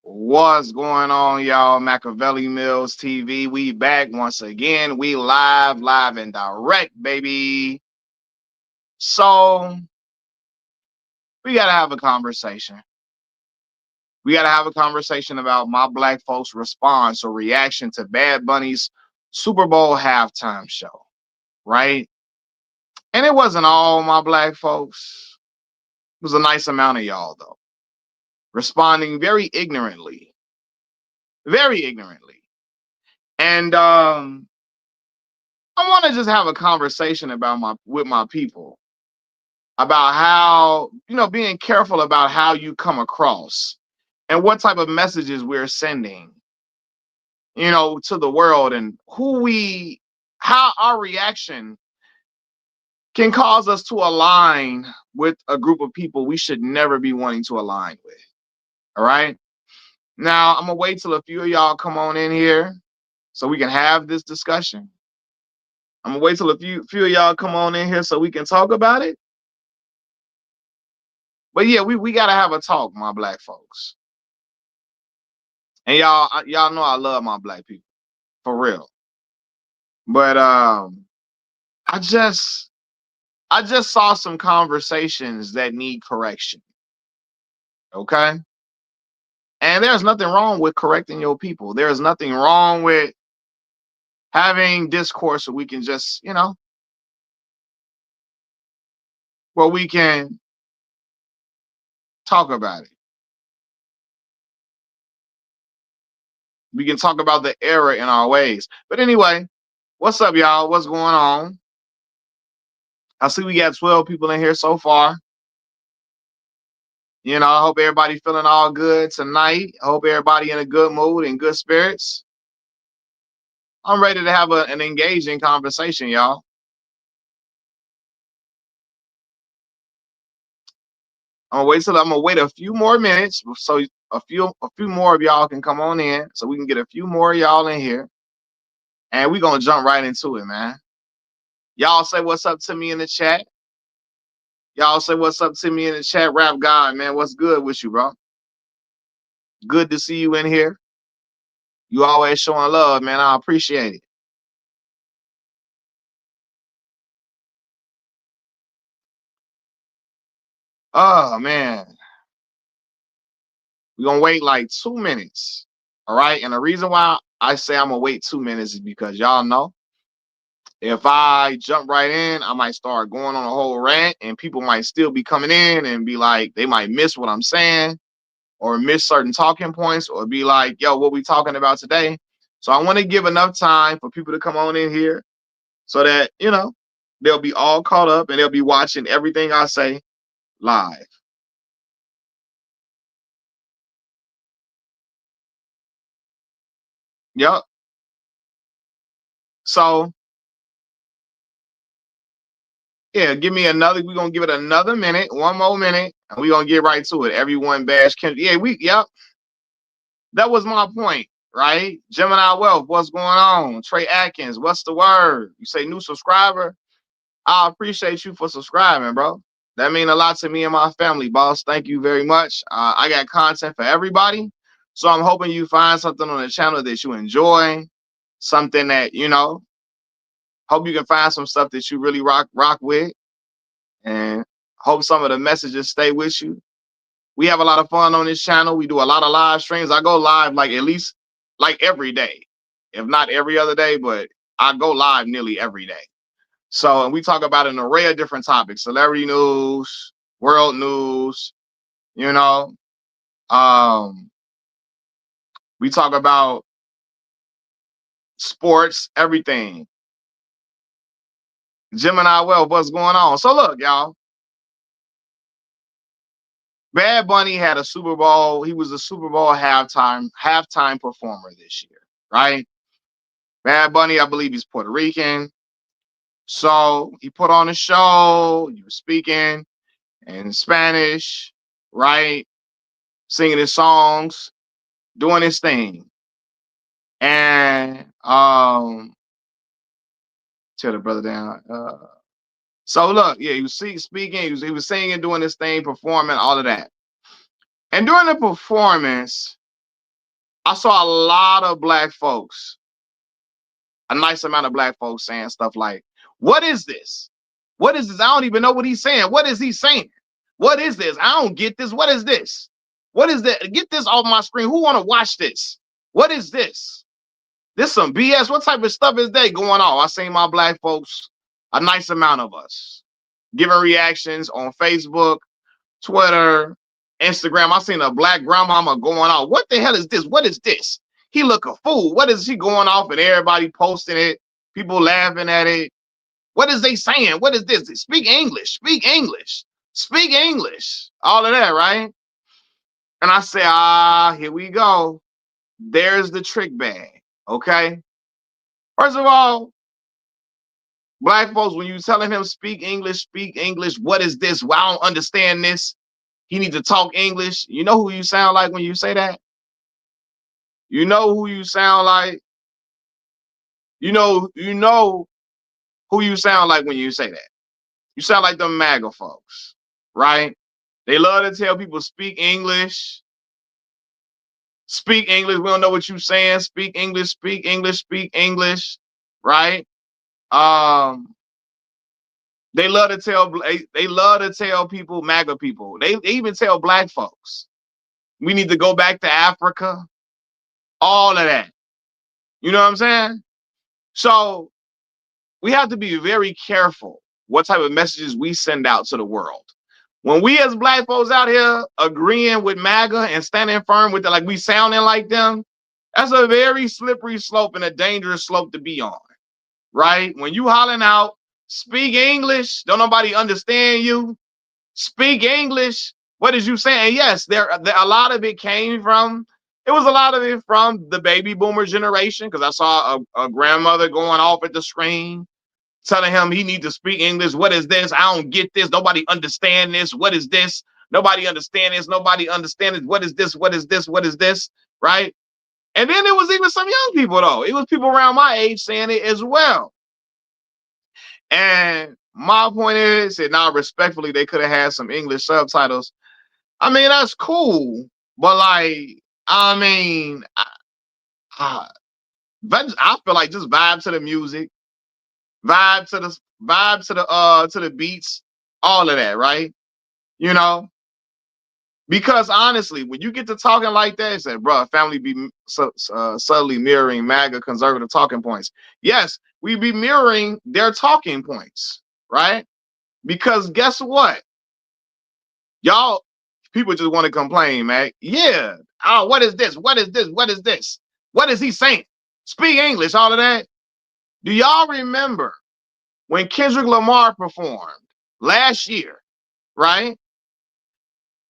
What's going on, y'all? Machiavelli Mills TV. We back once again. We live and direct, baby. So we gotta have a conversation. We gotta have a conversation about my black folks' response or reaction to Bad Bunny's Super Bowl halftime show, right? And it wasn't all my black folks. It was a nice amount of y'all though, responding very ignorantly. And I want to just have a conversation about my with my people about how, being careful about how you come across and what type of messages we're sending, to the world, and how our reaction can cause us to align with a group of people we should never be wanting to align with. All right. Now I'm gonna wait till a few of y'all come on in here so we can have this discussion. I'm gonna wait till a few of y'all come on in here so we can talk about it. But yeah, we gotta have a talk, my black folks. And y'all know I love my black people for real. But I just I just saw some conversations that need correction. Okay? And there's nothing wrong with correcting your people. There's nothing wrong with having discourse so we can just, where we can talk about it. We can talk about the error in our ways. But anyway, what's up, y'all? What's going on? I see we got 12 people in here so far. I hope everybody feeling all good tonight. I hope everybody in a good mood and good spirits. I'm ready to have an engaging conversation, y'all. I'm gonna wait a few more minutes so a few more of y'all can come on in so we can get a few more of y'all in here. And we're gonna jump right into it, man. Y'all say what's up to me in the chat. Y'all say what's up to me in the chat. Rap God, man. What's good with you, bro? Good to see you in here. You always showing love, man. I appreciate it. Oh man. We're gonna wait like 2 minutes. All right. And the reason why I say I'm gonna wait 2 minutes is because y'all know if I jump right in, I might start going on a whole rant and people might still be coming in and be like, they might miss what I'm saying or miss certain talking points or be like, yo, what we talking about today? So I want to give enough time for people to come on in here so that, they'll be all caught up and they'll be watching everything I say live. Yep. So yeah, we're gonna give it another minute, one more minute, and we're gonna get right to it. Everyone bash Kim. Yeah, yep. That was my point, right? Gemini Wealth, what's going on? Trey Atkins, what's the word? You say new subscriber? I appreciate you for subscribing, bro. That mean a lot to me and my family, boss. Thank you very much. I got content for everybody. So I'm hoping you find something on the channel that you enjoy, something that, hope you can find some stuff that you really rock with, and hope some of the messages stay with you. We have a lot of fun on this channel. We do a lot of live streams. I go live like at least like every day, if not every other day, but I go live nearly every day. So, and we talk about an array of different topics: celebrity news, world news. You know, um, we talk about sports, everything. Gemini Wealth, what's going on? So look, y'all. Bad Bunny had a Super Bowl. He was a Super Bowl halftime performer this year, right? Bad Bunny, I believe he's Puerto Rican. So he put on a show. He was speaking in Spanish, right? Singing his songs, doing his thing. And tell the brother down. So look, yeah, he was speaking, he was singing, doing his thing, performing, all of that. And during the performance, I saw a lot of black folks, a nice amount of black folks saying stuff like, what is this? What is this? I don't even know what he's saying. What is he saying? What is this? I don't get this. What is this? What is that? Get this off my screen. Who want to watch this? What is this? This some BS. What type of stuff is that going on? I seen my black folks, a nice amount of us, giving reactions on Facebook, Twitter, Instagram. I seen a black grandmama going on. What the hell is this? What is this? He look a fool. What is he going off? And everybody posting it, people laughing at it. What is they saying? What is this? Speak English. Speak English. Speak English. All of that, right? And I say, here we go. There's the trick bag. Okay. First of all, black folks, when you telling him speak English, what is this? Well, I don't understand this. He needs to talk English. You know who you sound like when you say that? You know who you sound like? You know who you sound like when you say that. You sound like them MAGA folks, right? They love to tell people speak English. Speak English. We don't know what you're saying. Speak English, speak English, speak English, right? They love to tell people, MAGA people. They even tell black folks, we need to go back to Africa. All of that. You know what I'm saying? So we have to be very careful what type of messages we send out to the world. When we as black folks out here agreeing with MAGA and standing firm with it, like we sounding like them, that's a very slippery slope and a dangerous slope to be on, right? When you hollering out, speak English, don't nobody understand you, speak English, what is you saying? Yes, there a lot of it came from, it was a lot of it from the baby boomer generation, because I saw a grandmother going off at the screen, telling him he needs to speak English. What is this? I don't get this. Nobody understand this. What is this? Nobody understand this. Nobody understand it. What is this? What is this? What is this? Right? And then it was even some young people, though. It was people around my age saying it as well. And my point is that now, respectfully, they could have had some English subtitles. I mean, that's cool. But like, I mean, I feel like just vibe to the music. Vibe to the beats, all of that, right? You know, because honestly, when you get to talking like that, it's like, bro, family be subtly mirroring MAGA conservative talking points. Yes, we be mirroring their talking points, right? Because guess what? Y'all, people just want to complain, man. Yeah. Oh, what is this? What is this? What is this? What is he saying? Speak English, all of that. Do y'all remember when Kendrick Lamar performed last year, right?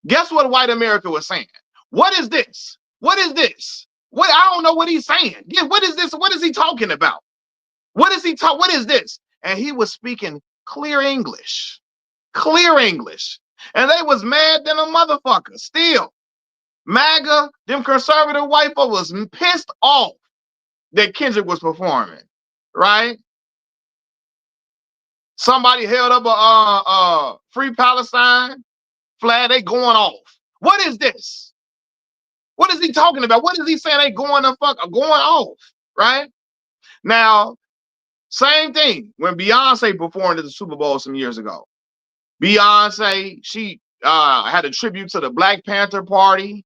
Guess what white America was saying? What is this? What is this? What, I don't know what he's saying. Yeah, what is this? What is he talking about? What is he talk? What is this? And he was speaking clear English. Clear English. And they was mad than a motherfucker. Still, MAGA, them conservative white folks was pissed off that Kendrick was performing, right? Somebody held up a Free Palestine flag. They going off. What is this? What is he talking about? What is he saying? They going off, right? Now, same thing when Beyonce performed at the Super Bowl some years ago. Beyonce, she had a tribute to the Black Panther Party.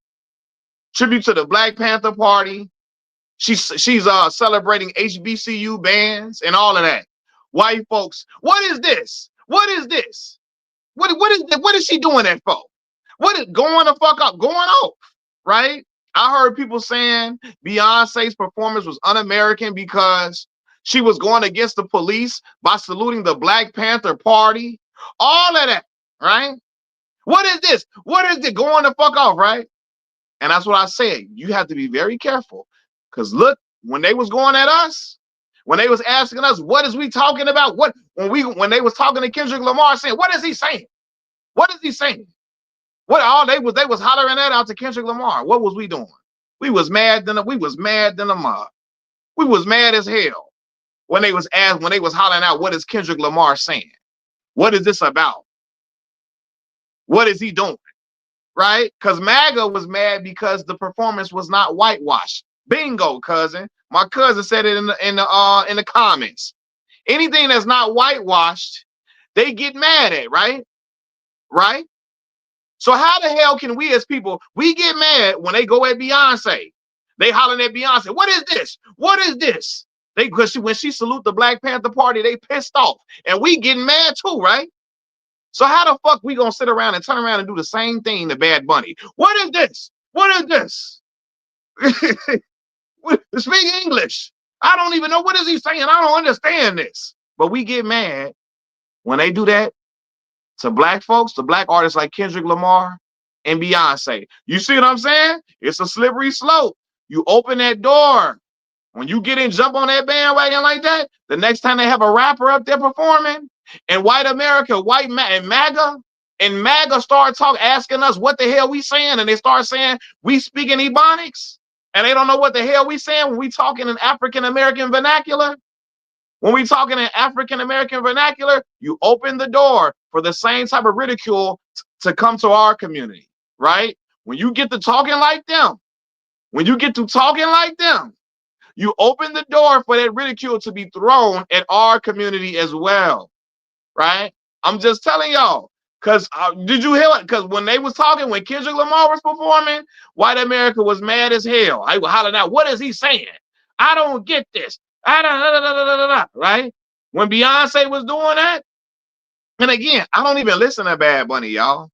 She's celebrating HBCU bands and all of that. White folks, what is this? What is this? What is she doing that for? What is going the fuck up? Going off, right? I heard people saying Beyonce's performance was un-American because she was going against the police by saluting the Black Panther Party. All of that, right? What is this? What is it? Going the fuck off, right? And that's what I said. You have to be very careful. Because look, when they was going at us, when they was asking us, what is we talking about? When they was talking to Kendrick Lamar saying, what is he saying? What is he saying? What all they was hollering that out to Kendrick Lamar. What was we doing? We was mad than a mob. We was mad as hell when they was hollering out, what is Kendrick Lamar saying? What is this about? What is he doing? Right? Because MAGA was mad because the performance was not whitewashed. Bingo, cousin. My cousin said it in the comments. Anything that's not whitewashed, they get mad at, right? Right? So how the hell can we as people, we get mad when they go at Beyonce. They hollering at Beyonce. What is this? What is this? They because when she salute the Black Panther Party, they pissed off. And we getting mad too, right? So how the fuck we gonna sit around and turn around and do the same thing to Bad Bunny? What is this? What is this? Speak English. I don't even know what is he saying. I don't understand this. But we get mad when they do that to black folks, to black artists like Kendrick Lamar and Beyonce. You see what I'm saying? It's a slippery slope. You open that door. When you get in, jump on that bandwagon like that, the next time they have a rapper up there performing, and white America, and MAGA start asking us what the hell we saying, and they start saying we speaking Ebonics, and they don't know what the hell we saying when we talking in African American vernacular. When we talking in African American vernacular, you open the door for the same type of ridicule to come to our community, right? When you get to talking like them, you open the door for that ridicule to be thrown at our community as well, right? I'm just telling y'all, because did you hear it? Because when they was talking, when Kendrick Lamar was performing, white America was mad as hell. I was hollering out, what is he saying? I don't get this. Right? When Beyonce was doing that, and again, I don't even listen to Bad Bunny, y'all.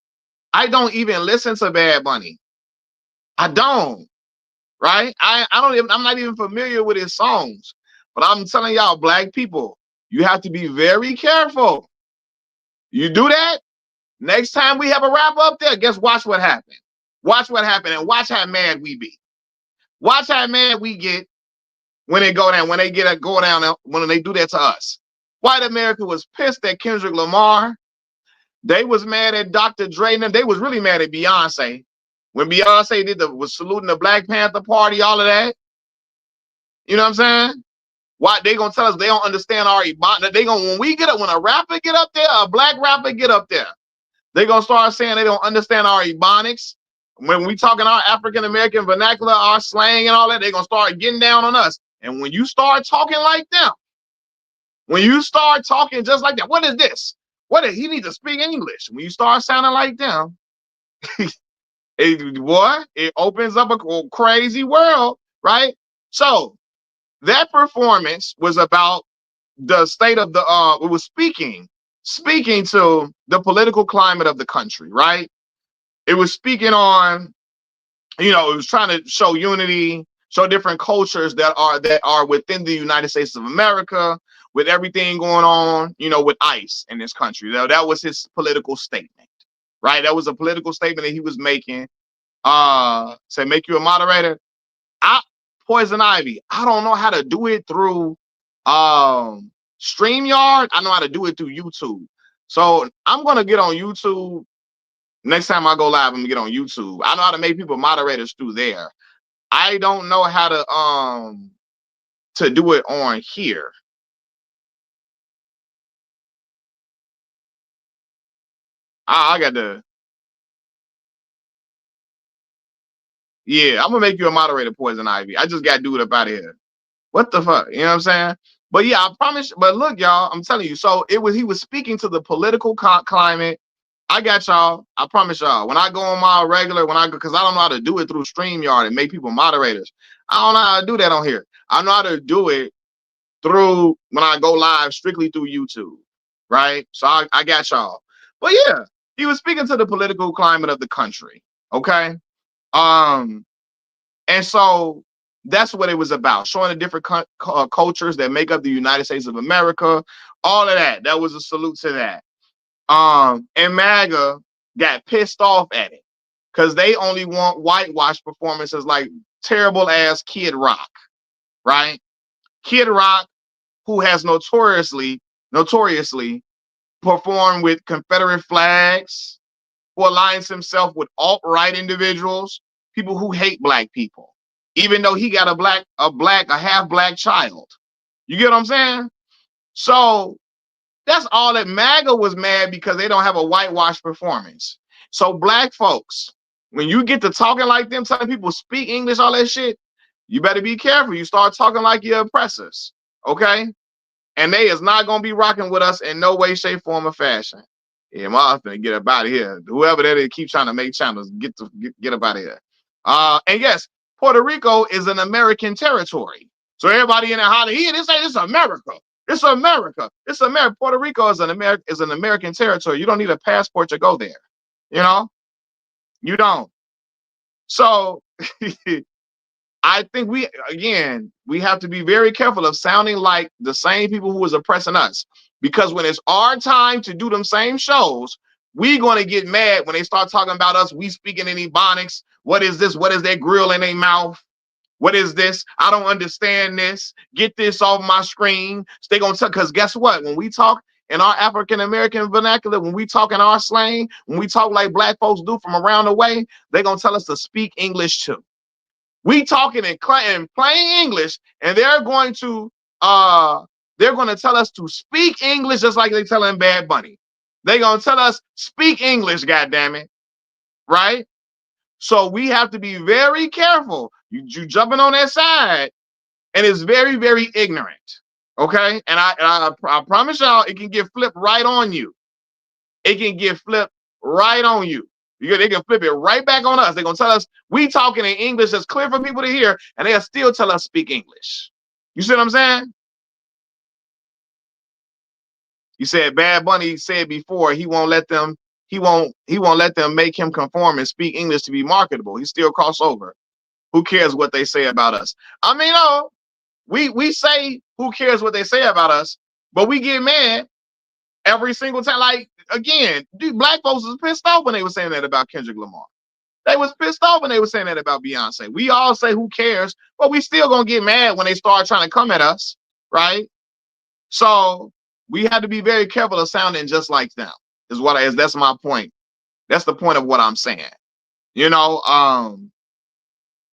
I don't even listen to Bad Bunny. I don't. Right? I'm not even familiar with his songs. But I'm telling y'all, black people, you have to be very careful. You do that, next time we have a rap up there, watch what happened. Watch what happened and watch how mad we be. Watch how mad we get when they go down, when they when they do that to us. White America was pissed at Kendrick Lamar. They was mad at Dr. Dre. And they was really mad at Beyonce. When Beyonce was saluting the Black Panther Party, all of that. You know what I'm saying? Why they gonna tell us they don't understand our Ebonics? When a rapper get up there, a black rapper get up there, they gonna start saying they don't understand our Ebonics. When we talking our African American vernacular, our slang and all that, they gonna start getting down on us. And when you start talking like them, when you start talking just like that, what is this? He needs to speak English. When you start sounding like them, it opens up a crazy world, right? So that performance was about the state of it was speaking to the political climate of the country, right? It was speaking on, it was trying to show unity, show different cultures that are within the United States of America, with everything going on, with ICE in this country. That was his political statement, right? That was a political statement that he was making. Say, make you a moderator. Poison Ivy, I don't know how to do it through StreamYard. I know how to do it through YouTube. So I'm gonna get on YouTube. Next time I go live, I'm gonna get on YouTube. I know how to make people moderators through there. I don't know how to do it on here. I got to. Yeah, I'm gonna make you a moderator, Poison Ivy. I just gotta do it up out of here. What the fuck? You know what I'm saying? But yeah, I promise. But look, y'all, I'm telling you. So he was speaking to the political climate. I got y'all. I promise y'all. When I go on my regular, because I don't know how to do it through StreamYard and make people moderators. I don't know how to do that on here. I know how to do it through when I go live strictly through YouTube, right? So I got y'all. But yeah, he was speaking to the political climate of the country. Okay. And so that's what it was about, showing the different cultures that make up the United States of America, all of that. That was a salute to that. And MAGA got pissed off at it because they only want whitewash performances like terrible ass Kid Rock, right? Kid Rock, who has notoriously performed with Confederate flags, who aligns himself with alt-right individuals, people who hate black people, even though he got a half black child. You get what I'm saying? So that's all that. MAGA was mad because they don't have a whitewash performance. So black folks, when you get to talking like them, telling people speak English, all that shit, You better be careful. You start talking like your oppressors, okay? And they is not gonna be rocking with us in no way, shape, form, or fashion. Yeah, my husband, get up out of here. Whoever that is, keep trying to make channels. Get up out of here. And yes, Puerto Rico is an American territory. So everybody in there hollering, here, this ain't, it's America. It's America. It's America. Puerto Rico is an American territory. You don't need a passport to go there. You know, you don't. So I think we have to be very careful of sounding like the same people who was oppressing us. Because when it's our time to do them same shows, we gonna get mad when they start talking about us. We speaking in Ebonics. What is this? What is that grill in their mouth? What is this? I don't understand this. Get this off my screen. So they gonna tell, because guess what? When we talk in our African American vernacular, when we talk in our slang, when we talk like black folks do from around the way, they gonna tell us to speak English too. We talking in plain English, and they're going to tell us to speak English just like they telling Bad Bunny. They gonna tell us speak English, goddammit, right? So we have to be very careful. You jumping on that side, and it's very, very ignorant. Okay, and I promise y'all, it can get flipped right on you. It can get flipped right on you. They can flip it right back on us. They're gonna tell us we talking in English that's clear for people to hear, and they'll still tell us speak English. You see what I'm saying? You said Bad Bunny said before he won't let them make him conform and speak English to be marketable. He still cross over. Who cares what they say about us? I mean, no, we say who cares what they say about us, but we get mad every single time. Like again, dude, black folks was pissed off when they were saying that about Kendrick Lamar. They was pissed off when they were saying that about Beyonce. We all say who cares, but we still gonna get mad when they start trying to come at us, right? So we had to be very careful of sounding just like them. That's my point. That's the point of what I'm saying. You know,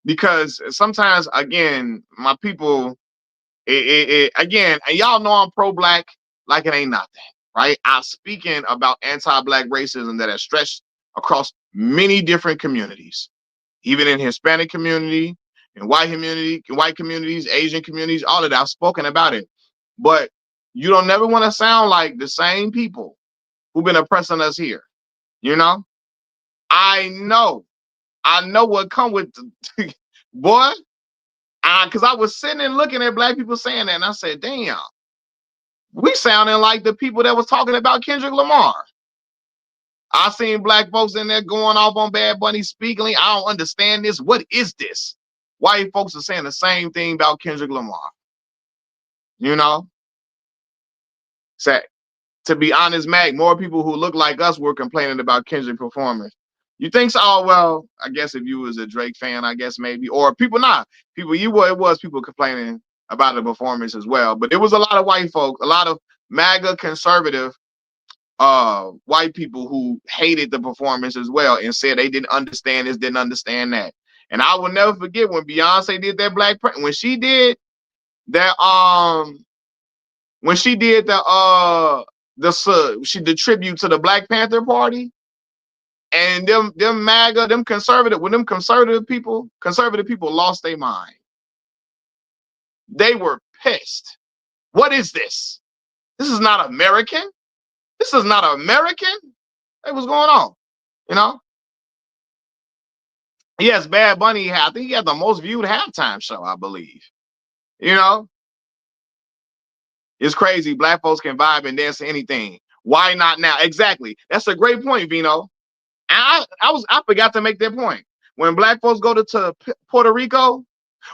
because sometimes again, my people, again, and y'all know I'm pro-black like it ain't nothing, right? I'm speaking about anti-black racism that has stretched across many different communities, even in Hispanic community, in white communities, Asian communities, all of that. I've spoken about it, but you don't never want to sound like the same people who've been oppressing us here. You know, I know what come with the boy. Because I was sitting and looking at black people saying that, and I said, damn, we sounding like the people that was talking about Kendrick Lamar. I seen black folks in there going off on Bad Bunny speaking. I don't understand this. What is this? White folks are saying the same thing about Kendrick Lamar. You know? So, to be honest, Mac, more people who look like us were complaining about Kendrick performance. You think so? Oh, well, I guess if you was a Drake fan, I guess maybe. Or people not. It was people complaining about the performance as well. But there was a lot of white folk, a lot of MAGA conservative white people who hated the performance as well and said they didn't understand this, didn't understand that. And I will never forget when Beyonce did that when she did that when she did the tribute to the Black Panther Party, and them MAGA, conservative people lost their mind. They were pissed. What is this? This is not American. This is not American. Hey, what's going on? You know? Yes, Bad Bunny, I think he had the most viewed halftime show, I believe. You know? It's crazy. Black folks can vibe and dance to anything. Why not now? Exactly. That's a great point, Vino. I forgot to make that point. When black folks go to Puerto Rico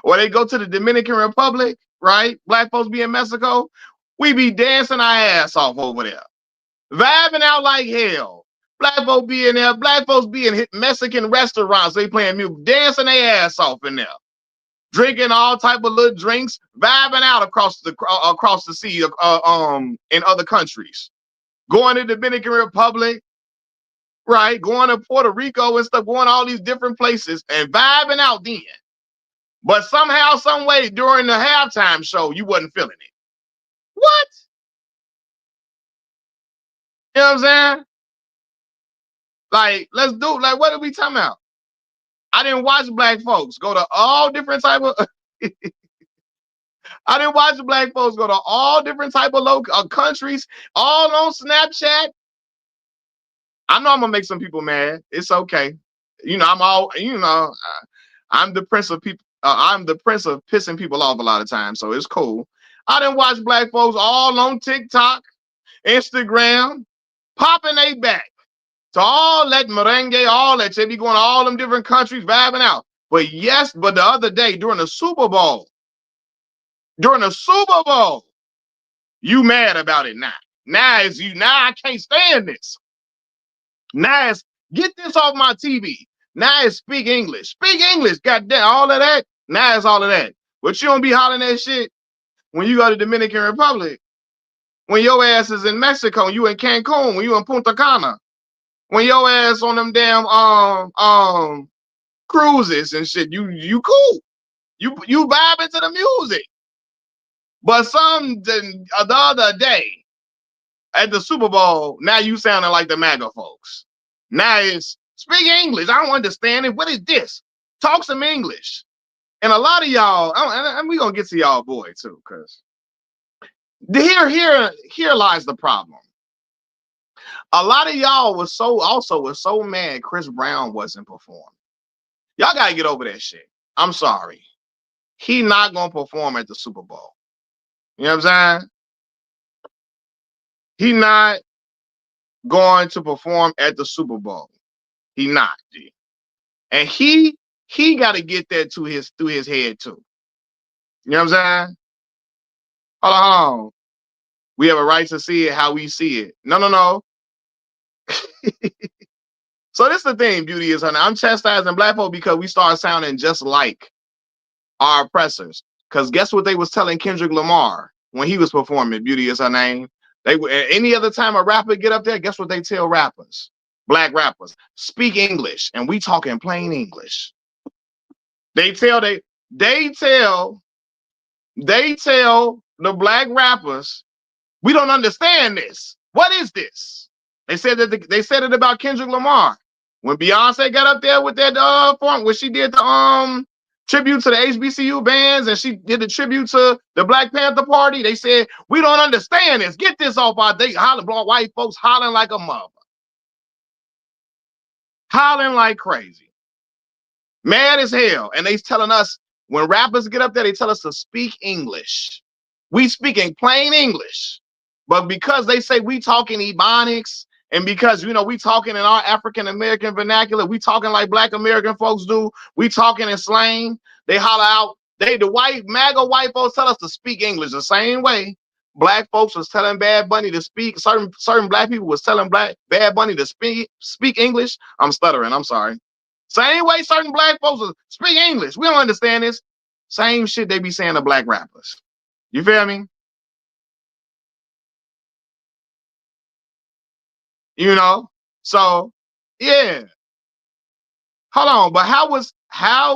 or they go to the Dominican Republic, right? Black folks be in Mexico, we be dancing our ass off over there, vibing out like hell. Black folks be in there. Black folks be in Mexican restaurants. They playing music, dancing their ass off in there, drinking all type of little drinks, vibing out across the sea, in other countries, going to Dominican Republic, right? Going to Puerto Rico and stuff, going to all these different places and vibing out then. But somehow, some way, during the halftime show, you wasn't feeling it. What? You know what I'm saying? Like, what are we talking about? I didn't watch black folks go to all different type of I didn't watch black folks go to all different type of countries, all on Snapchat. I know I'm gonna make some people mad. It's okay. I'm the prince of people. I'm the prince of pissing people off a lot of times, so it's cool. I didn't watch black folks all on TikTok, Instagram, popping they back to all that merengue, all that shit. Be going to all them different countries, vibing out. But the other day during the Super Bowl, you mad about it now. Now I can't stand this. Now it's get this off my TV. Now it's speak English. Speak English, goddamn, all of that. Now it's all of that. But you don't be hollering that shit when you go to Dominican Republic. When your ass is in Mexico, you in Cancun, when you in Punta Cana. When your ass on them damn cruises and shit, you cool. You vibing to the music. But the other day at the Super Bowl, now you sounding like the MAGA folks. Now it's speak English. I don't understand it. What is this? Talk some English. And a lot of y'all, and we gonna get to y'all boy too, because here lies the problem. A lot of y'all was so mad Chris Brown wasn't performing. Y'all gotta get over that shit. I'm sorry. He not gonna perform at the Super Bowl. You know what I'm saying? He not going to perform at the Super Bowl. He not, G. And he got to get that through his head too. You know what I'm saying? Hold on. We have a right to see it how we see it. No. So this is the thing, beauty is, honey. I'm chastising black folk because we start sounding just like our oppressors. Because guess what they was telling Kendrick Lamar when he was performing Beauty Is Her Name? Any other time a rapper get up there, guess what they tell rappers? Black rappers, speak English, and we talking plain English. They tell the black rappers, we don't understand this. What is this? They said it about Kendrick Lamar when Beyonce got up there with that form when she did the tribute to the HBCU bands and she did the tribute to the Black Panther Party. They said we don't understand this. Get this off our day. White folks hollering like a mother. Hollering like crazy. Mad as hell. And they telling us, when rappers get up there, they tell us to speak English. We speaking plain English. But because they say we talking Ebonics, and because, we talking in our African-American vernacular, we talking like Black American folks do, we talking in slang, they holler out, the MAGA white folks tell us to speak English the same way black folks was telling Bad Bunny to speak, certain black people was telling Bad Bunny to speak English. I'm stuttering, I'm sorry. Same way certain black folks will speak English. We don't understand this. Same shit they be saying to black rappers. You feel me? So yeah. Hold on, but how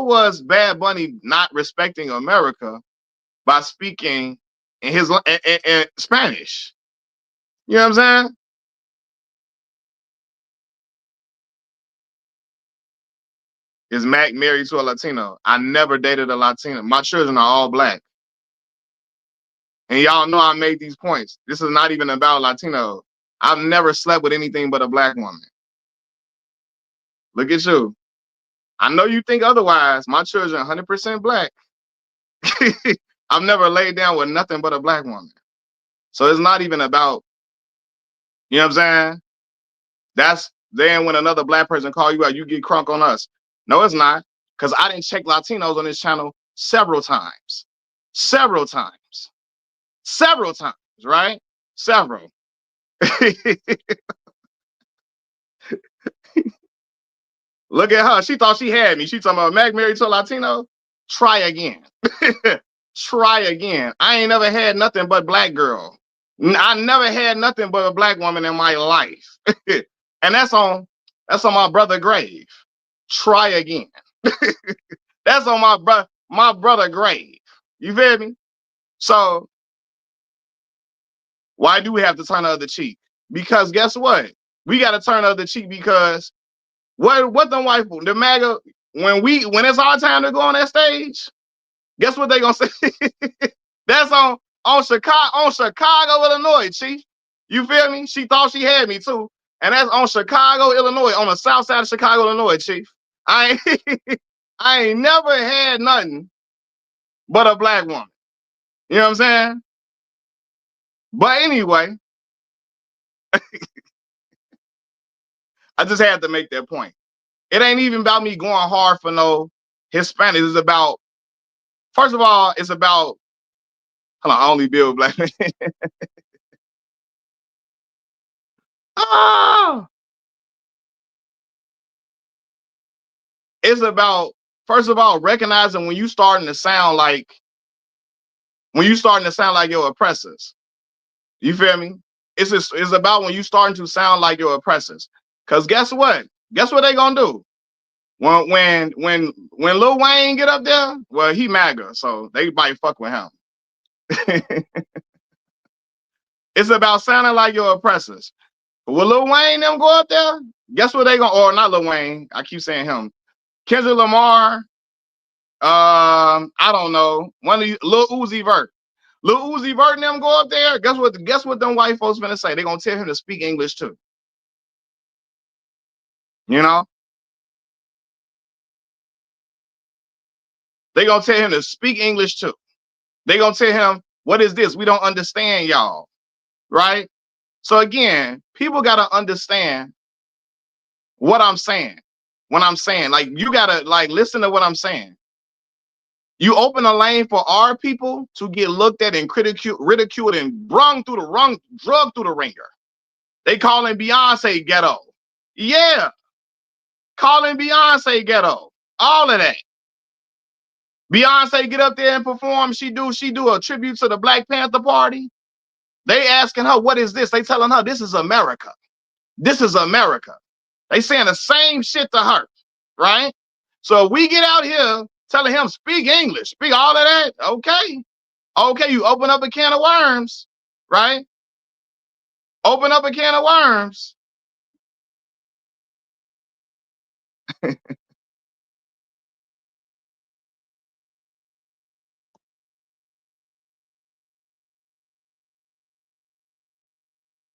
was Bad Bunny not respecting America by speaking in his in Spanish? You know what I'm saying? Is Mac married to a Latino? I never dated a Latino. My children are all black. And y'all know I made these points. This is not even about Latino. I've never slept with anything but a black woman. Look at you. I know you think otherwise. My children are 100% black. I've never laid down with nothing but a black woman. So it's not even about, you know what I'm saying? That's then when another black person call you out, you get crunk on us. No, it's not. Because I didn't check Latinos on this channel several times. Several times, right? Several. Look at her. She thought she had me. She talking about Mac married to a Latino. Try again. Try again. I ain't never had nothing but black girl. I never had nothing but a black woman in my life. And that's on my brother grave. Try again. That's on my brother grave. You feel me? So why do we have to turn the other cheek? Because guess what? We got to turn the other cheek because what them white people, the MAGA, when it's our time to go on that stage, Guess what they gonna say? That's on Chicago, Illinois, Chief. You feel me? She thought she had me too. And that's on Chicago, Illinois, on the south side of Chicago, Illinois, Chief. I ain't, I ain't never had nothing but a black woman. You know what I'm saying? But anyway, I just had to make that point. It ain't even about me going hard for no Hispanic. It's about, first of all, it's about, hold on, I only deal with black men. Oh, it's about, first of all, recognizing when you starting to sound like, your oppressors. You feel me? It's about when you starting to sound like your oppressors. Cause guess what? Guess what they gonna do? When Lil Wayne get up there, well, he MAGA, so they might fuck with him. It's about sounding like your oppressors. But when Lil Wayne them go up there, guess what they gonna, or not Lil Wayne, I keep saying him. Kendrick Lamar, I don't know, one of these, Lil Uzi Vert. Lil Uzi Vert and them go up there, guess what them white folks gonna say? They gonna tell him to speak English too. You know? They gonna tell him to speak English too. They gonna tell him, what is this? We don't understand y'all, right? So again, people gotta understand what I'm saying. When I'm saying, like, you gotta like listen to what I'm saying. You open a lane for our people to get looked at and ridiculed and drug through the ringer. They calling Beyonce ghetto. Yeah, calling Beyonce ghetto. All of that. Beyonce get up there and perform. She do a tribute to the Black Panther Party. They asking her, what is this? They telling her, this is America. This is America. They saying the same shit to her, right? So if we get out here telling him, speak English, speak all of that, okay. Okay, you open up a can of worms, right? Open up a can of worms.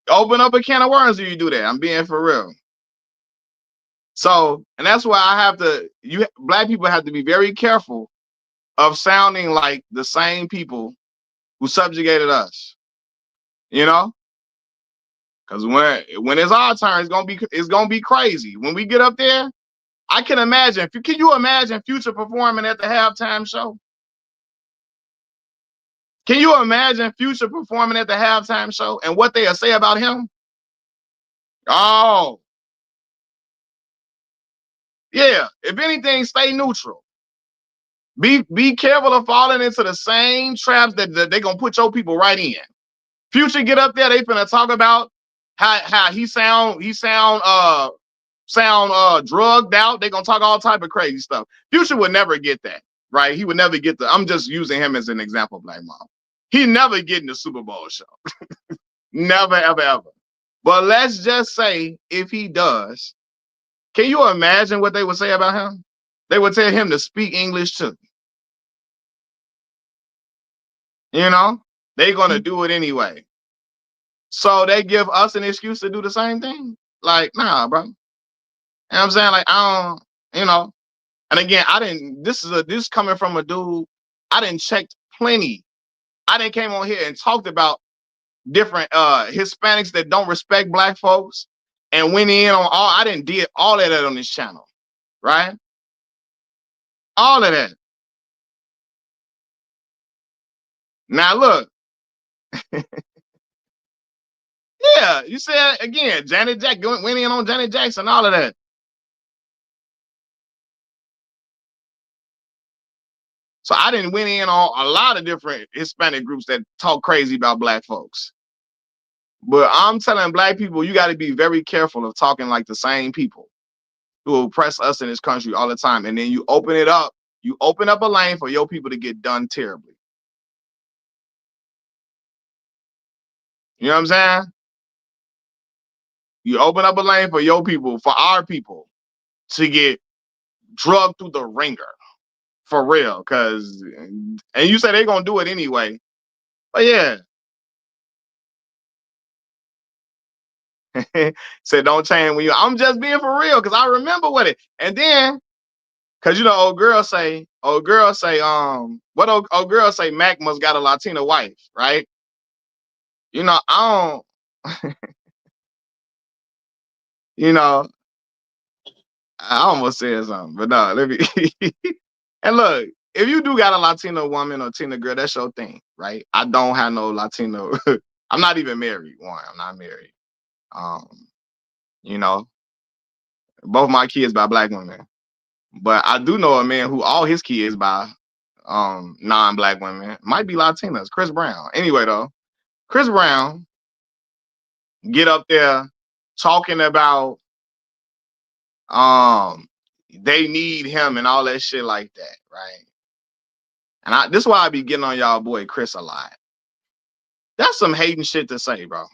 Open up a can of worms if you do that. I'm being for real. So, and that's why I have to, black people have to be very careful of sounding like the same people who subjugated us, you know? Because when it's our turn, it's gonna be crazy. When we get up there, I can imagine. Can you imagine Future performing at the halftime show? Can you imagine Future performing at the halftime show and what they'll say about him? Oh, yeah. If anything, stay neutral. Be careful of falling into the same traps that they're gonna put your people right in. Future get up there, they finna talk about how he sound drugged out. They gonna talk all type of crazy stuff. Future would never get that, right? He would never get I'm just using him as an example, Black Mom. He never get in the Super Bowl show. Never, ever, ever. But let's just say if he does, can you imagine what they would say about him? They would tell him to speak English too. You know, they're gonna do it anyway. So they give us an excuse to do the same thing. Like, nah, bro. You know what I'm saying? Like, I don't, you know. And again, this coming from a dude, I didn't checked plenty. I didn't came on here and talked about different Hispanics that don't respect black folks and went in on I didn't did all of that on this channel, right? All of that. Now look, yeah, you said again, Janet Jackson went in on Janet Jackson, all of that. So I didn't went in on a lot of different Hispanic groups that talk crazy about black folks. But I'm telling black people, you got to be very careful of talking like the same people who oppress us in this country all the time. And then you open it up. You open up a lane for your people to get done terribly. You know what I'm saying? You open up a lane for your people, for our people, to get drugged through the ringer for real, cause and you say they gonna do it anyway. But yeah, said don't change when you. I'm just being for real, cause I remember what it. And then, cause you know, old girl say, what old girl say? Mac must got a Latina wife, right? You know, I don't. You know, I almost said something, but no, let me. And look, if you do got a Latino woman or Tina girl, that's your thing, right? I don't have no Latino. I'm not even married. One, I'm not married. Um, you know, both my kids by black women, but I do know a man who all his kids by non-black women, might be Latinas. Chris Brown. Anyway, though, Chris Brown get up there talking about um they need him and all that shit like that, right? And this is why I be getting on y'all boy Chris a lot. That's some hating shit to say, bro.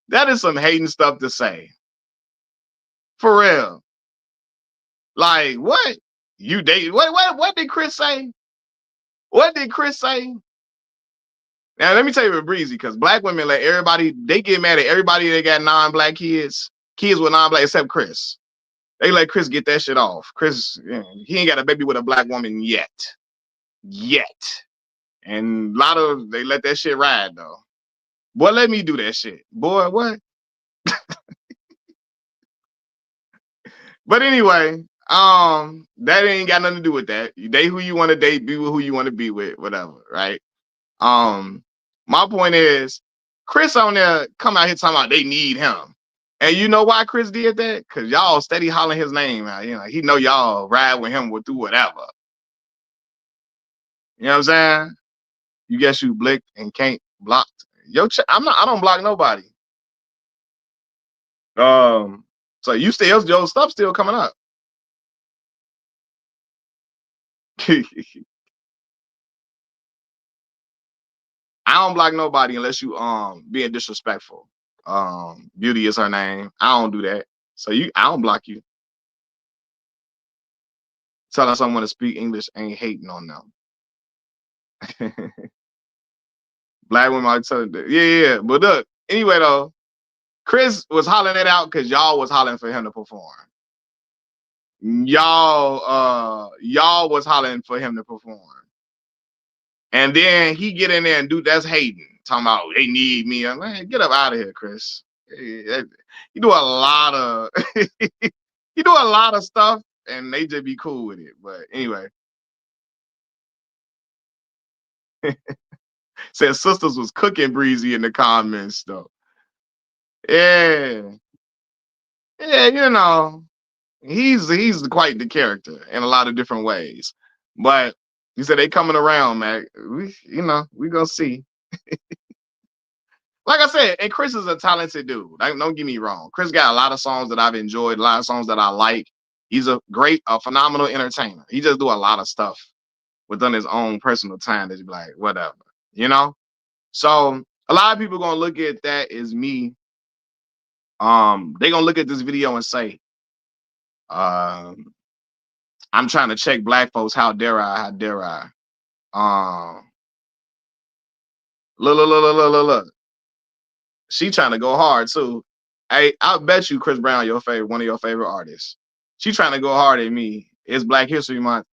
That is some hating stuff to say. For real. Like, what? You date what did Chris say? What did Chris say? Now let me tell you with Breezy, because black women let everybody, they get mad at everybody that got non-black kids, kids with non-black, except Chris. They let Chris get that shit off. Chris, he ain't got a baby with a black woman yet. Yet. And a lot of they let that shit ride though. Boy, let me do that shit. Boy, what? But anyway, that ain't got nothing to do with that. You date who you want to date, be with who you want to be with, whatever, right? Um, my point is, Chris on there come out here talking about they need him. And you know why Chris did that? Cause y'all steady hollering his name out. You know, he know y'all ride with him with do whatever. You know what I'm saying? You guess you blicked and can't block. I don't block nobody. So you still your stuff still coming up. I don't block nobody unless you being disrespectful. Beauty is her name. I don't do that. So I don't block you. Telling someone to speak English ain't hating on them. Black women are telling them, yeah. But look, anyway though, Chris was hollering it out because y'all was hollering for him to perform. Y'all was hollering for him to perform. And then he get in there and do that's hating. Talking about they need me. I'm like, get up out of here, Chris. You do a lot of you do a lot of stuff and they just be cool with it. But anyway. Said sisters was cooking Breezy in the comments though. Yeah. Yeah, you know. He's quite the character in a lot of different ways. But he said they coming around, man. We gonna see. Like I said, and Chris is a talented dude. Like, don't get me wrong. Chris got a lot of songs that I've enjoyed, a lot of songs that I like. He's a phenomenal entertainer. He just do a lot of stuff within his own personal time that you be like, whatever, you know? So a lot of people gonna look at that as me. They gonna look at this video and say, I'm trying to check black folks. How dare I? How dare I? Um, look. She trying to go hard too. Hey, I bet you Chris Brown, one of your favorite artists. She trying to go hard at me. It's Black History Month.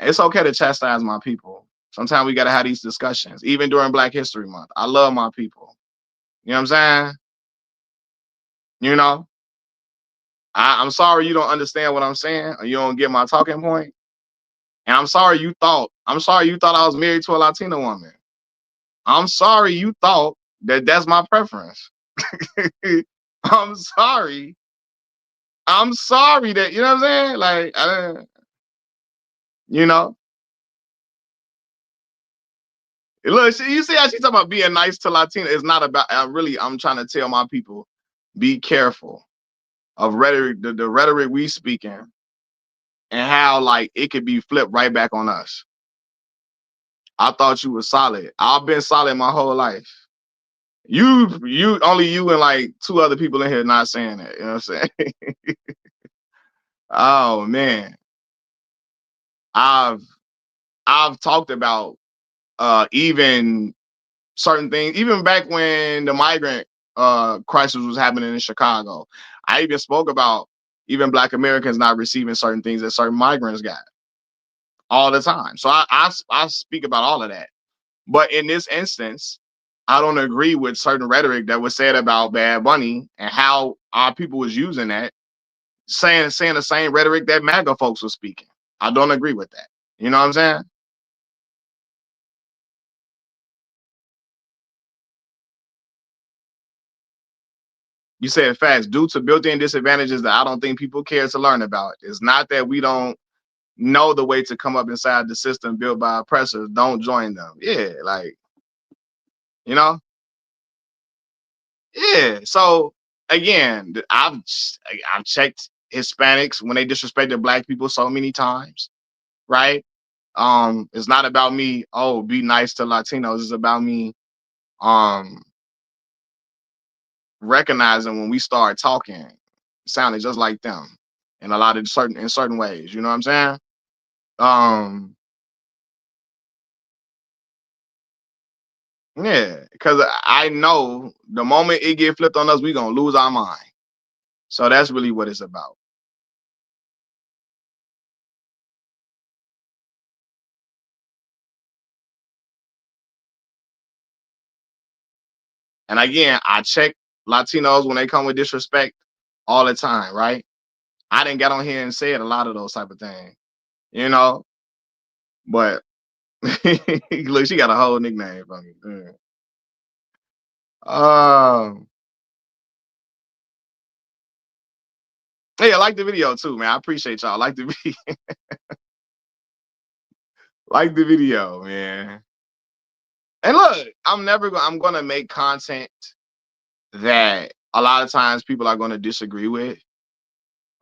It's okay to chastise my people. Sometimes we gotta have these discussions, even during Black History Month. I love my people. You know what I'm saying? You know, I'm sorry you don't understand what I'm saying, or you don't get my talking point. And I'm sorry you thought I was married to a Latina woman. I'm sorry you thought that that's my preference. I'm sorry. I'm sorry that, you know what I'm saying? Like, you know, look, you see how she talking about being nice to Latina. It's not about, I'm trying to tell my people, be careful of rhetoric, the rhetoric we speaking and how like it could be flipped right back on us. I thought you were solid. I've been solid my whole life. Only you and like two other people in here not saying that. You know what I'm saying? Oh man. I've I've talked about even certain things, even back when the migrant crisis was happening in Chicago. I even spoke about even Black Americans not receiving certain things that certain migrants got all the time. So I speak about all of that. But in this instance, I don't agree with certain rhetoric that was said about Bad Bunny and how our people was using that, saying the same rhetoric that MAGA folks were speaking. I don't agree with that. You know what I'm saying? You said facts. Due to built-in disadvantages that I don't think people care to learn about. It's not that we don't know the way to come up inside the system built by oppressors. Don't join them. Yeah, like, you know, yeah. So again, I've checked Hispanics when they disrespected Black people so many times, right? It's not about me. Oh, be nice to Latinos. It's about me. Um, recognizing when we start talking, sounding just like them in a lot of certain ways. You know what I'm saying? Um, yeah, because I know the moment it get flipped on us, we gonna lose our mind. So that's really what it's about. And again, I check Latinos when they come with disrespect all the time, right? I didn't get on here and said a lot of those type of things, you know. But look, she got a whole nickname for me. Yeah. Hey, I like the video too, man. I appreciate y'all. Like the like the video, man. And look, I'm gonna make content that a lot of times people are gonna disagree with.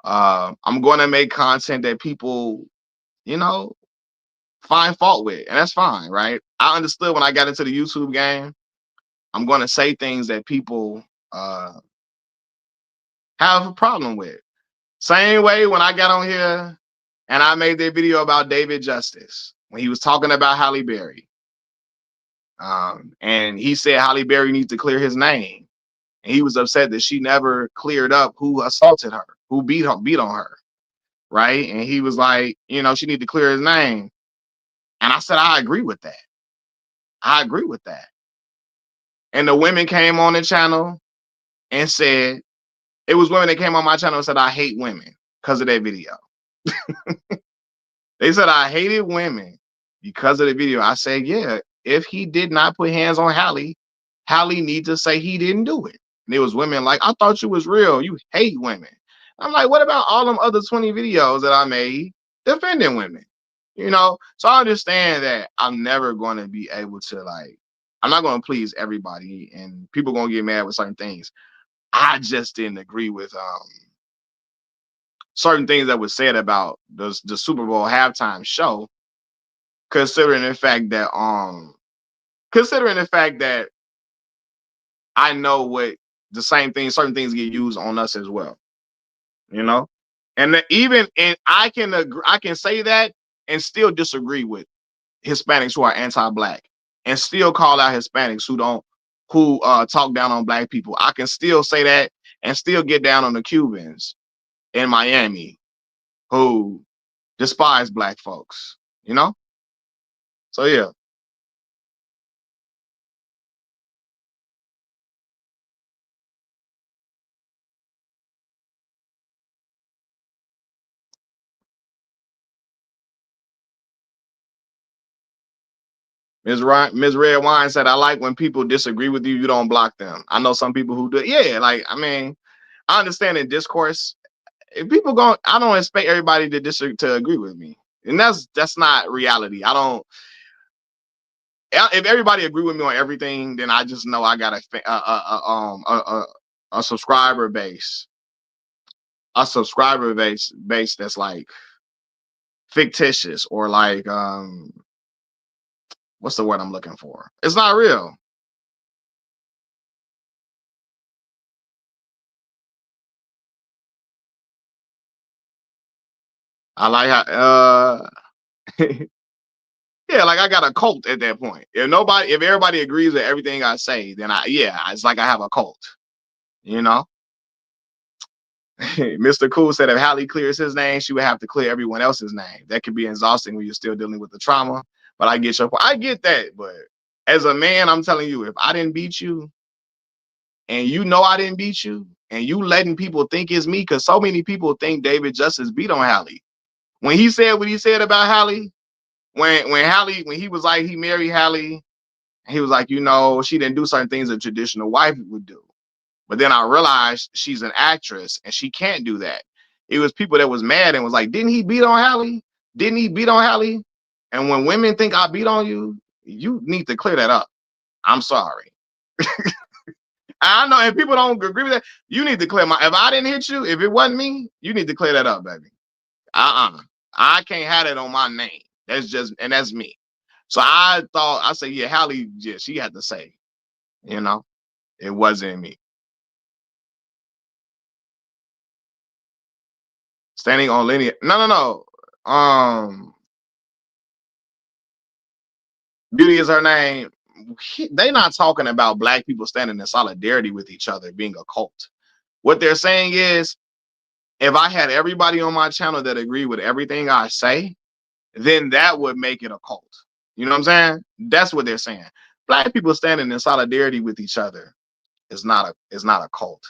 I'm gonna make content that people, you know, find fault with, and that's fine, right? I understood when I got into the YouTube game, I'm gonna say things that people uh have a problem with. Same way when I got on here and I made that video about David Justice when he was talking about Halle Berry. And he said Halle Berry needs to clear his name. And he was upset that she never cleared up who assaulted her, who beat on her, right? And he was like, you know, she need to clear his name. And I said, I agree with that. I agree with that. And the women came on the channel and said, it was women that came on my channel and said, I hate women because of that video. They said I hated women because of the video. I said, yeah, if he did not put hands on Halle, Halle needs to say he didn't do it. And it was women like, I thought you was real. You hate women. I'm like, what about all them other 20 videos that I made defending women? You know, so I understand that I'm never going to be able to like, I'm not going to please everybody, and people going to get mad with certain things. I just didn't agree with certain things that was said about the Super Bowl halftime show, considering the fact that considering the fact that I know what the same thing, certain things get used on us as well, you know? And that even and I can agree, I can say that and still disagree with Hispanics who are anti-black and still call out Hispanics who talk down on black people. I can still say that and still get down on the Cubans in Miami who despise black folks, you know? So yeah. Ms. Red Wine said, I like when people disagree with you, you don't block them. I know some people who do. Yeah, like, I mean, I understand in discourse, if people go, I don't expect everybody to disagree to agree with me. And that's not reality. I don't, if everybody agree with me on everything, then I just know I got a subscriber base, a subscriber base that's like fictitious or like, what's the word I'm looking for? It's not real. I like how, Yeah, like I got a cult at that point. If everybody agrees with everything I say, then it's like I have a cult. You know, Mr. Cool said if Hallie clears his name, she would have to clear everyone else's name. That could be exhausting when you're still dealing with the trauma. But I get that. But as a man, I'm telling you, if I didn't beat you, and you know I didn't beat you, and you letting people think it's me, because so many people think David Justice beat on Hallie. When he said what he said about Hallie, when he was like he married Hallie, he was like, she didn't do certain things a traditional wife would do. But then I realized she's an actress and she can't do that. It was people that was mad and was like, didn't he beat on Hallie? Didn't he beat on Hallie? And when women think I beat on you, you need to clear that up. I'm sorry. I know, and people don't agree with that. You need to clear if I didn't hit you, if it wasn't me, you need to clear that up, baby. I can't have that on my name. That's me. So I said, yeah, Hallie, yeah, she had to say, it wasn't me. Standing on linear. No. Beauty is her name. They not talking about black people standing in solidarity with each other being a cult. What they're saying is, if I had everybody on my channel that agree with everything I say, then that would make it a cult. You know what I'm saying? That's what they're saying. Black people standing in solidarity with each other is not a cult.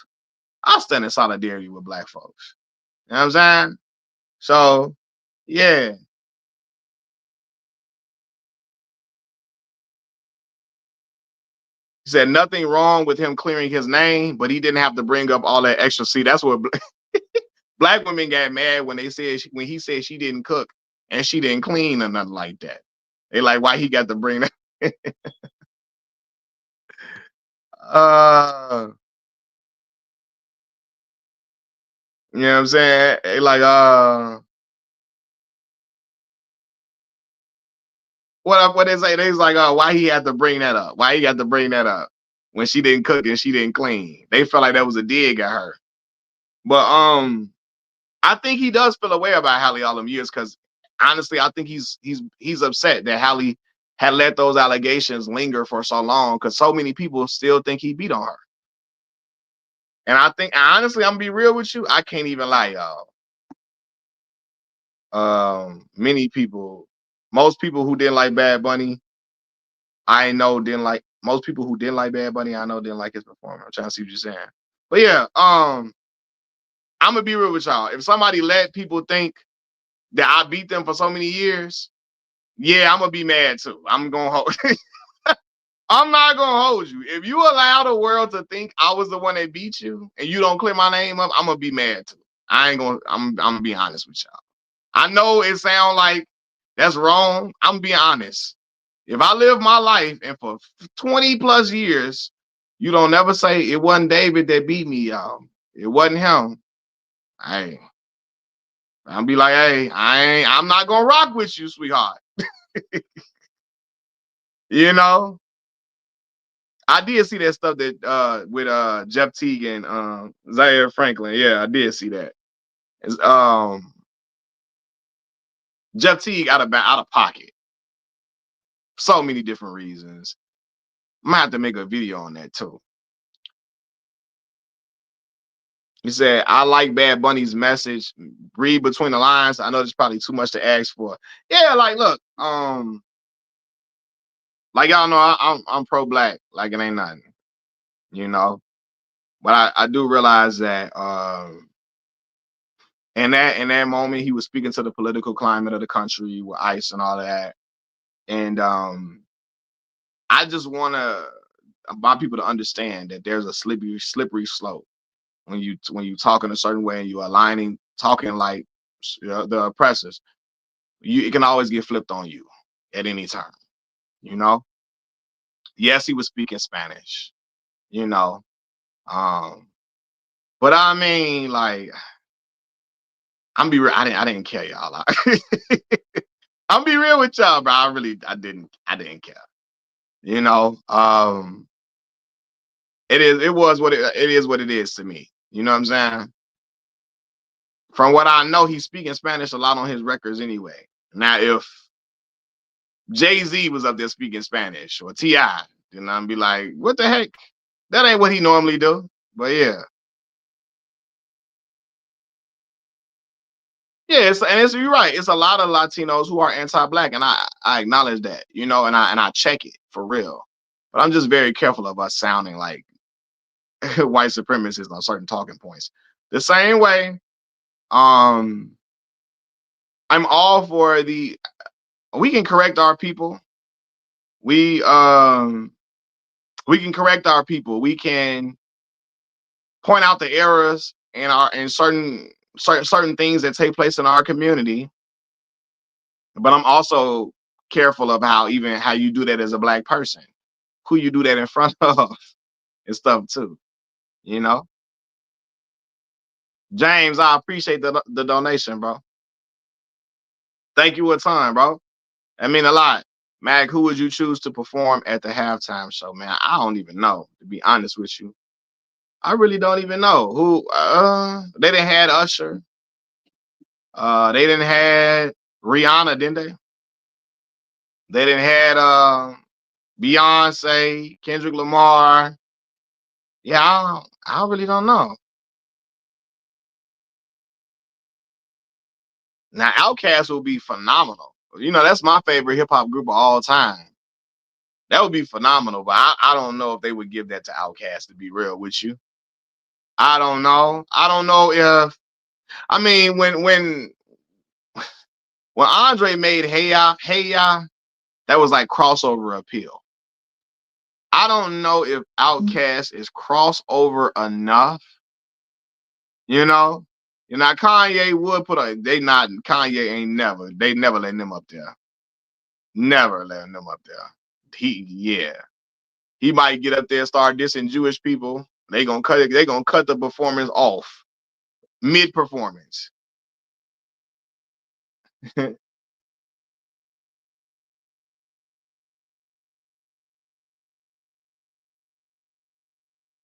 I stand in solidarity with black folks. You know what I'm saying? So, yeah. He said nothing wrong with him clearing his name, but he didn't have to bring up all that extra. See, that's what black women got mad when when he said she didn't cook and she didn't clean or nothing like that. They like, why he got to bring that? uh, you know what I'm saying? They like, what they say? They was like, why he had to bring that up? Why he got to bring that up when she didn't cook and she didn't clean? They felt like that was a dig at her. But I think he does feel a way about Hallie all them years, because honestly, I think he's upset that Hallie had let those allegations linger for so long, because so many people still think he beat on her. And I think, honestly, I'm gonna be real with you, I can't even lie, y'all. Most people who didn't like Bad Bunny, I know didn't like. Most people who didn't like Bad Bunny, I know didn't like his performance. I'm trying to see what you're saying. But yeah, I'm gonna be real with y'all. If somebody let people think that I beat them for so many years, yeah, I'm gonna be mad too. I'm gonna hold. I'm not gonna hold you. If you allow the world to think I was the one that beat you and you don't clear my name up, I'm gonna be mad too. I ain't gonna. I'm gonna be honest with y'all. I know it sounds like that's wrong. I'm being honest. If I live my life and for 20 plus years, you don't never say it wasn't David that beat me, y'all. It wasn't him. Hey, I'll be like, hey, I'm not gonna rock with you, sweetheart. You know, I did see that stuff that with Jeff Teague and Zaire Franklin. Yeah, I did see that. It's, Jeff Teague out of pocket. So many different reasons. I'm gonna have to make a video on that too. He said, I like Bad Bunny's message. Read between the lines. I know there's probably too much to ask for. Yeah, like look, like y'all know, I'm pro-black, like it ain't nothing, you know. But I do realize that in that moment he was speaking to the political climate of the country with ICE and all that. And I just wanna people to understand that there's a slippery slope when you talk in a certain way and you're talking like the oppressors. It can always get flipped on you at any time, you know. Yes, he was speaking Spanish, you know. Um, but I mean, like, I'm be real. I didn't care, y'all. I'm be real with y'all, bro. I didn't care. You know, it was what it is what it is to me. You know what I'm saying? From what I know, he's speaking Spanish a lot on his records anyway. Now, if Jay-Z was up there speaking Spanish or T.I. And I'd be like, what the heck? That ain't what he normally do. But yeah. Yeah, you're right. It's a lot of Latinos who are anti-black, and I acknowledge that, and I check it for real. But I'm just very careful of us sounding like white supremacists on certain talking points. The same way, um, I'm all for we can correct our people. We can correct our people. We can point out the errors in certain things that take place in our community. But I'm also careful of how you do that as a black person, who you do that in front of and stuff too. You know, James, I appreciate the donation, bro. Thank you a ton, bro. I mean a lot. Mag, who would you choose to perform at the halftime show, man? I don't even know, to be honest with you. I really don't even know who. They didn't had Usher. They didn't had Rihanna, didn't they? They didn't had Beyonce, Kendrick Lamar. Yeah, I really don't know. Now, Outkast would be phenomenal. That's my favorite hip hop group of all time. That would be phenomenal, but I don't know if they would give that to Outkast, to be real with you. I don't know. I don't know if I mean when Andre made Hey Ya, that was like crossover appeal. I don't know if Outkast is crossover enough, you know. Kanye would Kanye ain't never letting them up there. Never letting them up there. Yeah. He might get up there and start dissing Jewish people. They gonna cut the performance off mid performance.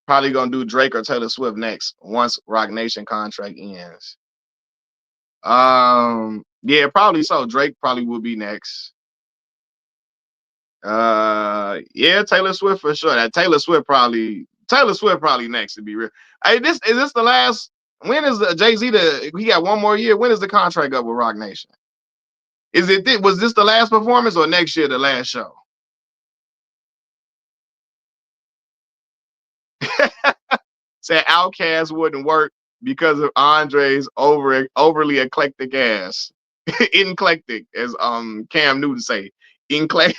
Probably gonna do Drake or Taylor Swift next once Rock Nation contract ends. Yeah, probably so. Drake probably will be next. Yeah, Taylor Swift for sure. Taylor Swift probably next, to be real. Hey, is this the last? When is the Jay-Z he got one more year? When is the contract up with Rock Nation? Was this the last performance or next year the last show? Said Outkast wouldn't work because of Andre's overly eclectic ass. Eclectic, as Cam Newton say. Eclectic.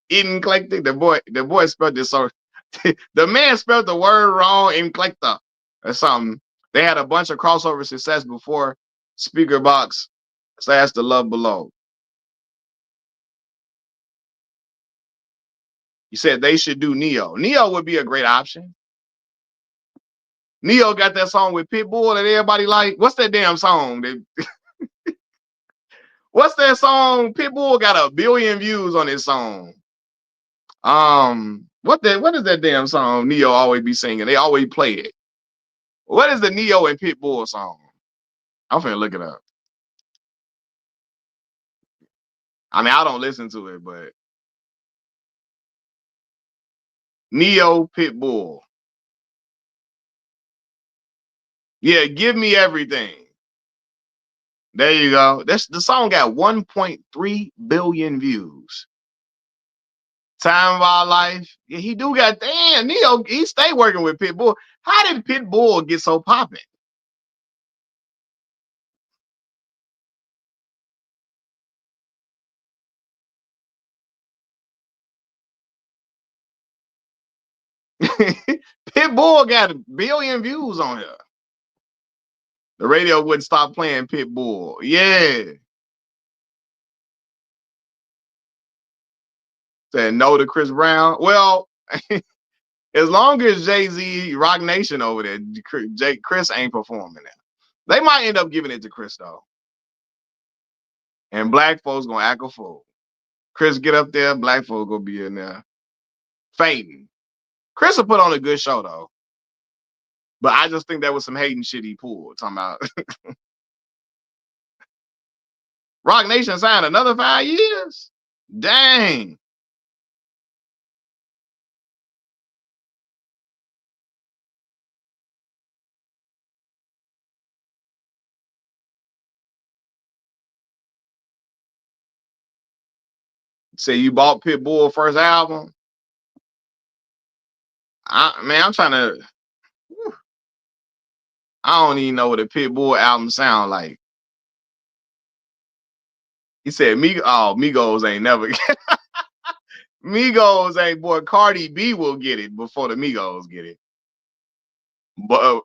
Eclectic. The boy spelled this so the man spelled the word wrong, eclectic or something. They had a bunch of crossover success before Speaker Box / The Love Below. You said they should do Neo. Neo would be a great option. Neo got that song with Pitbull that everybody like. What's that damn song? What's that song? Pitbull got 1 billion views on his song. What is that damn song Neo always be singing? They always play it. What is the Neo and Pitbull song? I'm finna look it up. I mean, I don't listen to it, but Neo Pitbull. Yeah, give me everything. There you go. The song got 1.3 billion views. Time of Our Life. Yeah, he do got damn Neo. He stay working with Pitbull. How did Pitbull get so popping? Pitbull got 1 billion views on here. The radio wouldn't stop playing Pitbull. Yeah. Said no to Chris Brown. Well, as long as Jay-Z, Rock Nation over there, Chris ain't performing that. They might end up giving it to Chris though. And black folks gonna act a fool. Chris get up there, black folks gonna be in there fainting. Chris will put on a good show though. But I just think that was some hating shit he pulled. Talking about Rock Nation signed another 5 years. Dang. Say you bought Pitbull first album. Man, I'm trying to. I don't even know what a Pitbull album sound like. He said, Migos ain't never. Migos ain't, boy. Cardi B will get it before the Migos get it. But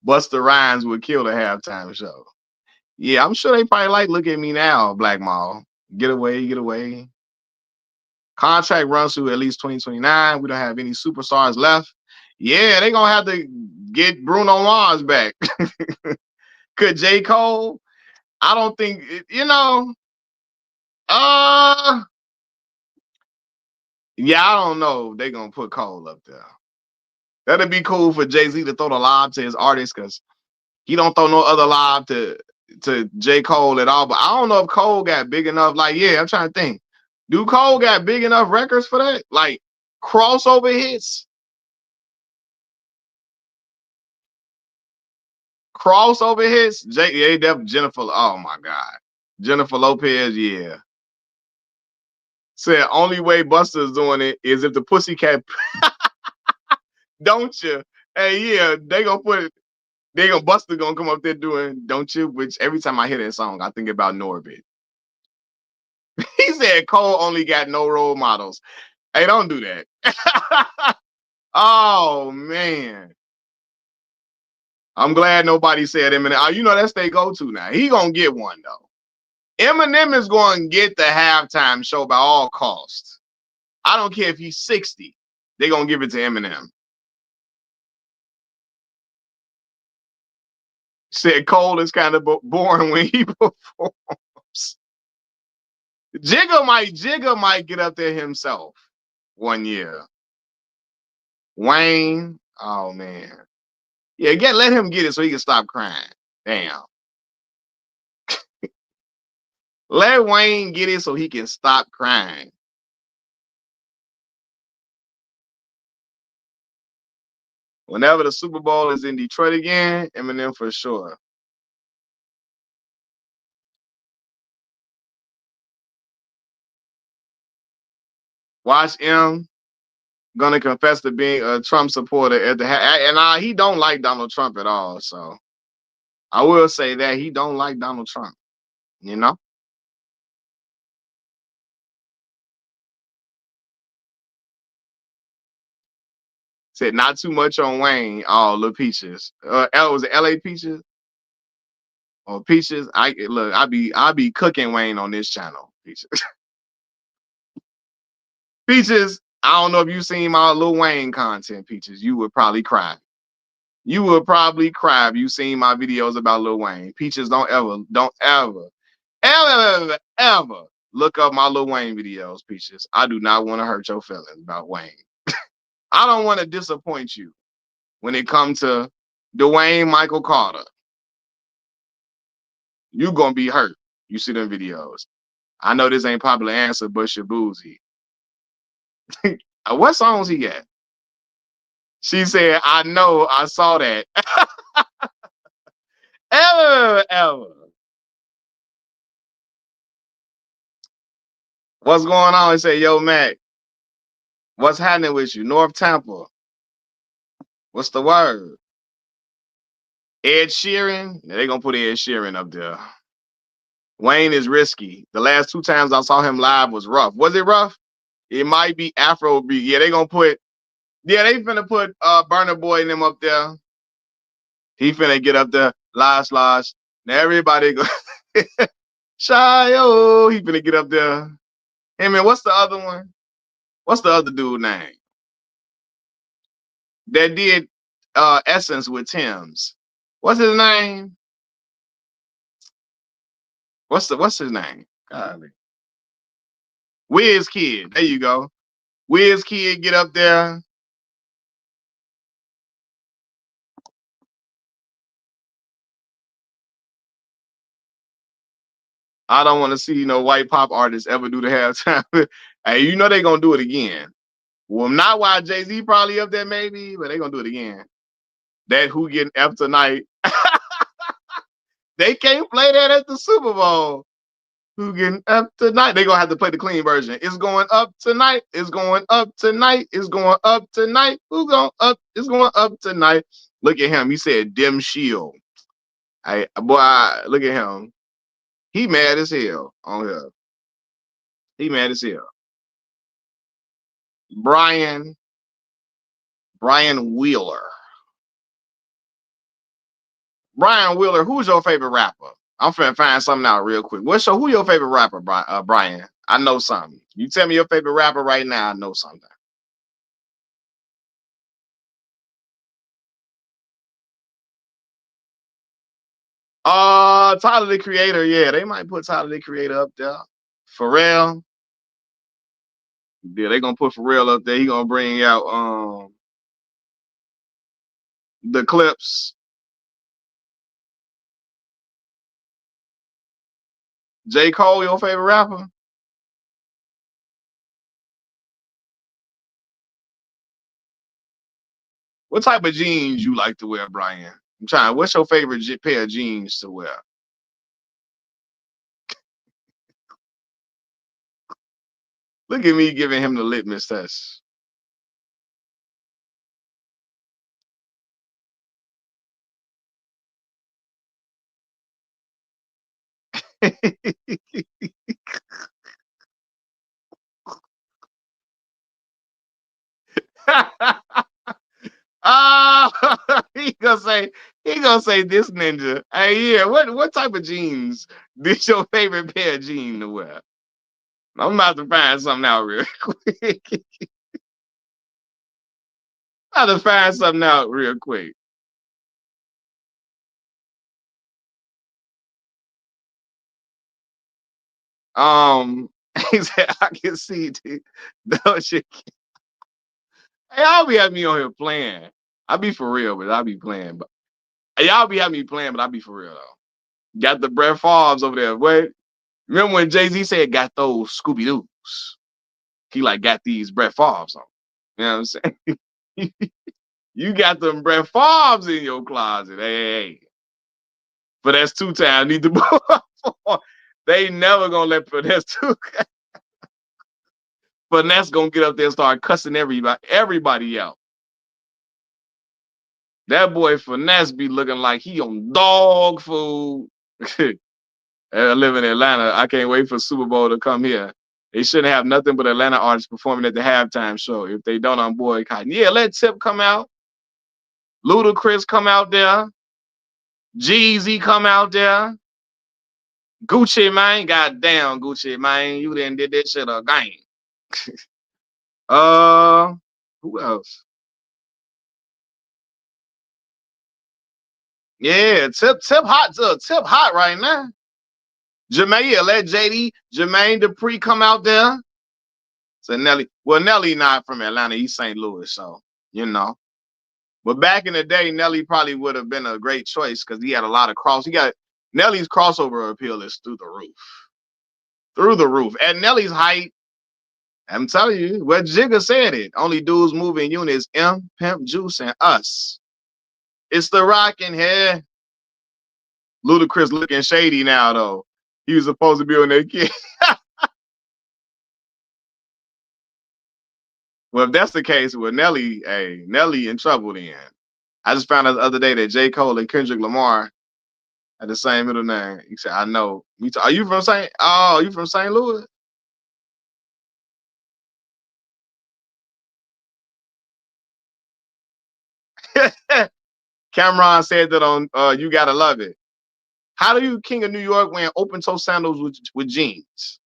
Busta Rhymes would kill the halftime show. Yeah, I'm sure they probably like Look at Me Now, Black Mall. Get away, get away. Contract runs through at least 2029. We don't have any superstars left. Yeah, they gonna have to get Bruno Mars back. Could J. Cole? I don't think uh yeah, I don't know if they gonna put Cole up there. That'd be cool for Jay-Z to throw the lob to his artist because he don't throw no other lob to J. Cole at all. But I don't know if Cole got big enough. Like, yeah, I'm trying to think. Do Cole got big enough records for that? Like crossover hits? Crossover hits? Jennifer. Oh my God. Jennifer Lopez, yeah. Said only way Buster's doing it is if the Pussycat don't you? Hey, yeah, Buster gonna come up there doing Don't You, which every time I hear that song, I think about Norbit. He said Cole only got no role models. Hey, don't do that. Oh man. I'm glad nobody said Eminem. You know that's they go-to now. He gonna get one though. Eminem is going to get the halftime show by all costs. I don't care if he's 60. They're going to give it to Eminem. Said Cole is kind of boring when he performs. Jigga might get up there himself one year. Wayne, oh man. Yeah, let him get it so he can stop crying. Damn. Let Wayne get it so he can stop crying. Whenever the Super Bowl is in Detroit again, Eminem for sure. Watch M gonna confess to being a Trump supporter at the and he don't like Donald Trump at all. So I will say that he don't like Donald Trump. You know, said not too much on Wayne. Oh, little Peaches. Was it L.A. Peaches or Peaches? I be cooking Wayne on this channel. Peaches. Peaches. I don't know if you seen my Lil Wayne content, Peaches. You would probably cry. You would probably cry if you seen my videos about Lil Wayne. Peaches, don't ever look up my Lil Wayne videos, Peaches. I do not want to hurt your feelings about Wayne. I don't want to disappoint you when it comes to Dwayne Michael Carter. You gonna be hurt. You see them videos. I know this ain't popular answer, but Shabuzi. What songs he got? She said, I know, I saw that. Ever. What's going on? He said, yo, Mac, what's happening with you? North Tampa. What's the word? Ed Sheeran? They gonna put Ed Sheeran up there. Wayne is risky. The last two times I saw him live was rough. Was it rough? It might be Afrobeat. Yeah, they finna put Burner Boy and them up there. He finna get up there. Losh. Now everybody go Shio. He finna get up there. Hey man, what's the other one? What's the other dude name? That did Essence with Tim's. What's his name? What's his name? Golly. Wiz Kid. There you go. Wiz Kid get up there. I don't want to see no white pop artists ever do the halftime. Hey, you know they gonna do it again. Well, not why Jay-Z probably up there maybe, but they gonna do it again. That Who Getting F Tonight. They can't play that at the Super Bowl. Who getting up tonight? They gonna have to play the clean version. It's going up tonight. It's going up tonight. It's going up tonight. Who going up? It's going up tonight. Look at him. He said dim shield. Hey, boy, look at him. He mad as hell on here. He mad as hell. Brian Wheeler. Brian Wheeler, who's your favorite rapper? I'm finna find something out real quick. Who your favorite rapper, Brian? I know something. You tell me your favorite rapper right now, I know something. Tyler the Creator, yeah, they might put Tyler the Creator up there. Pharrell, yeah, they gonna put Pharrell up there. He gonna bring out the Clips. J. Cole, your favorite rapper? What type of jeans you like to wear, Brian? I'm trying. What's your favorite pair of jeans to wear? Look at me giving him the litmus test. He gonna say this ninja. Hey, yeah, what type of jeans is your favorite pair of jeans to wear? I'm about to find something out real quick. I'm about to find something out real quick. He said I can see those shit. Hey, y'all be having me on here playing. I be for real, but I be playing. But y'all be having me playing, but I be for real though. Got the Brett Favre's over there. Wait, remember when Jay-Z said got those Scooby Doo's? He like got these Brett Favre's on. You know what I'm saying? You got them Brett Favre's in your closet. Hey. But that's two times. Need to they never gonna let Finesse two. Finesse gonna get up there and start cussing everybody out. That boy Finesse be looking like he on dog food. I live in Atlanta. I can't wait for Super Bowl to come here. They shouldn't have nothing but Atlanta artists performing at the halftime show. If they don't, I'm boycotting. Yeah, let Tip come out. Ludacris come out there. Jeezy come out there. Gucci man, goddamn Gucci man, you didn't did this shit again. Uh, who else? Yeah, Tip hot right now. Jermaine, yeah, let Jermaine Dupri come out there. So Nelly not from Atlanta, he's St. Louis, so you know. But back in the day, Nelly probably would have been a great choice because he had a lot of He got Nelly's crossover appeal is through the roof. Through the roof. At Nelly's height, I'm telling you, what Jigga said it. Only dudes moving units, M, Pimp, Juice, and us. It's the rockin' hair. Ludacris looking shady now, though. He was supposed to be on that kid. Well, if that's the case with Nelly, hey, Nelly in trouble then. I just found out the other day that J. Cole and Kendrick Lamar had the same middle name. He said, I know. Are you from you from St. Louis? Cameron said that on You Gotta Love It. How do you King of New York wearing open toe sandals with jeans?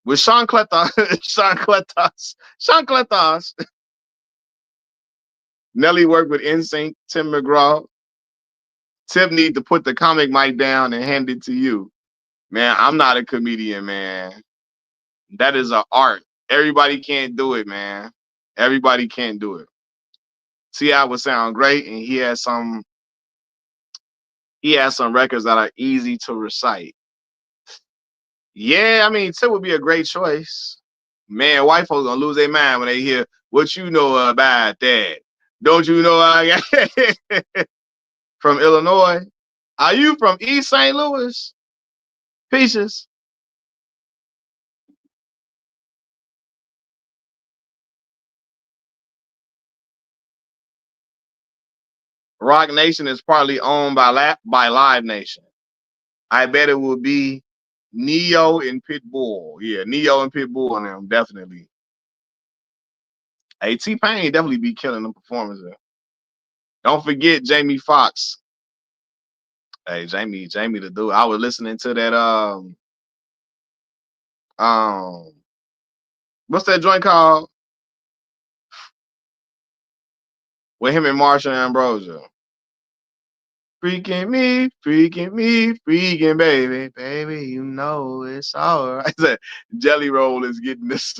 With Sean Cletos, Sean Cletos. Nelly worked with NSYNC, Tim McGraw. Tip need to put the comic mic down and hand it to you. Man, I'm not a comedian, man. That is an art. Everybody can't do it, man. Everybody can't do it. T.I. would sound great, and he has some records that are easy to recite. Yeah, I mean, Tip would be a great choice. Man, white folks gonna lose their mind when they hear what you know about that. Don't you know I got from Illinois? Are you from East St. Louis? Peaches. Rock Nation is partly owned by Live Nation. I bet it will be Neo and Pitbull. Yeah, Neo and Pitbull on them definitely. Hey, T Pain definitely be killing the performances. Don't forget Jamie Foxx. Hey, Jamie the dude. I was listening to that um what's that joint called? With him and Marsha Ambrosia. Freaking me, freaking baby, baby, you know it's all right. That Jelly Roll is getting this.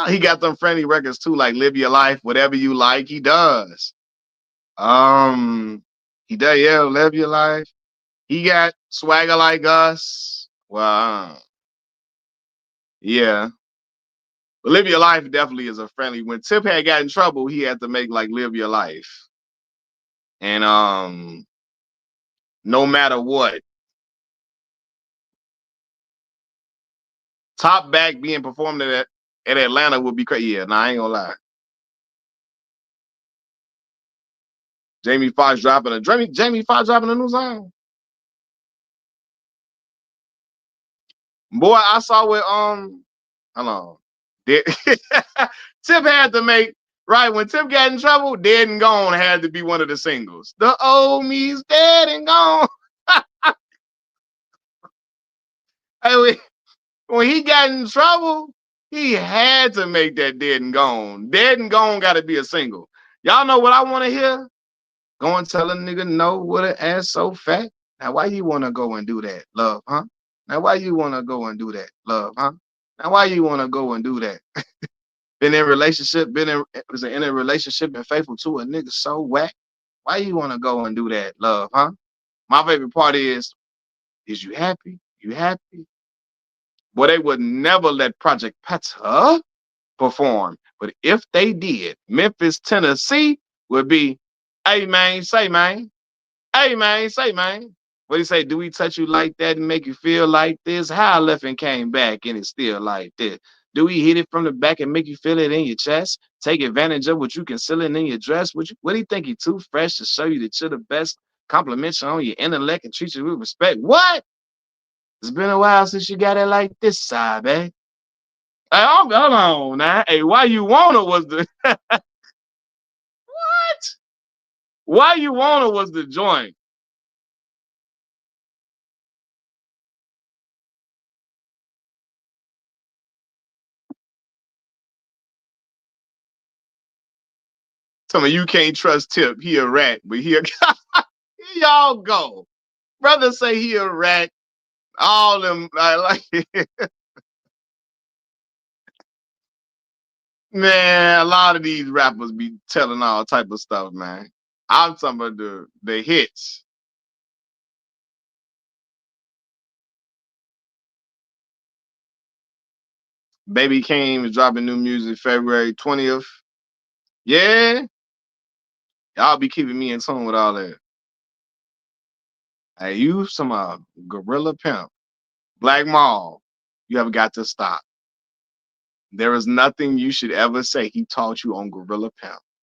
He got them friendly records too, like Live Your Life, Whatever You Like. He does. Um, he does. Yeah, Live Your Life. He got Swagger Like Us. Well, yeah. But Live Your Life definitely is a friendly. When Tip had got in trouble, he had to make like Live Your Life. And no matter what. Top back being performed at Atlanta would be crazy. Yeah, nah, I ain't gonna lie. Jamie Foxx dropping a new song. Boy, I saw with hold on. Tip had to make right when Tip got in trouble, Dead and Gone had to be one of the singles. The old me's dead and gone. Hey, when he got in trouble, he had to make that Dead and Gone. Dead and Gone gotta be a single. Y'all know what I want to hear? Go and tell a nigga no with an ass so fat. Now why you wanna go and do that, love, huh? Now why you wanna go and do that, love, huh? Now why you wanna go and do that? Was in a relationship and faithful to a nigga so whack. Why you wanna go and do that, love, huh? My favorite part is you happy? You happy? Boy, they would never let Project Peta perform. But if they did, Memphis, Tennessee would be, hey man, say man. Hey man, say man. What do you say? Do we touch you like that and make you feel like this? How I left and came back and it's still like this? Do we hit it from the back and make you feel it in your chest? Take advantage of what you concealing in your dress? What do you think you too fresh to show you that you're the best? Compliment you on your intellect and treat you with respect. What? It's been a while since you got it like this side, man. Hey, hold on now. Hey, why you wanna was the what? Why you wanna was the joint? Tell me you can't trust Tip. He a rat, but here y'all go. Brother say he a rat. All them like man, a lot of these rappers be telling all type of stuff, man. I'm talking about the hits. Baby Keem is dropping new music February 20th. Yeah, y'all be keeping me in tune with all that. Hey, you some gorilla pimp. Black Mall, you have got to stop. There is nothing you should ever say he taught you on Gorilla Pimp.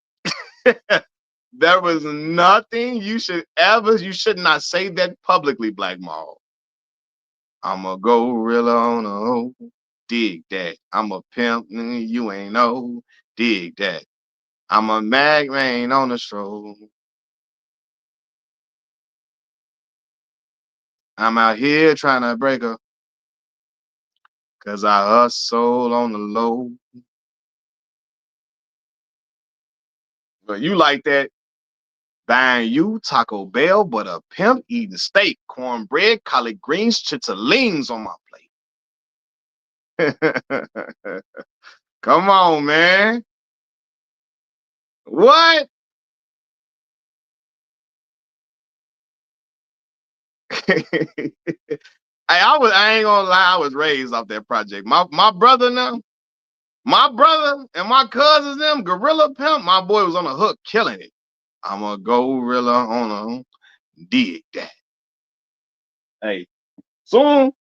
There was nothing you should not say that publicly, Black Mall. I'm a gorilla on a hoe. Dig that. I'm a pimp, nigga, you ain't know. Dig that. I'm a mag man on the stroll. I'm out here trying to break her. Cause I hustle on the low. But you like that? Buying you Taco Bell, but a pimp eating steak, cornbread, collard greens, chitterlings on my plate. Come on, man. What? I ain't gonna lie, I was raised off that project. My brother now, my brother and my cousins them, Gorilla Pimp, my boy was on the hook killing it. I'm a gorilla on a dig that. Hey, soon,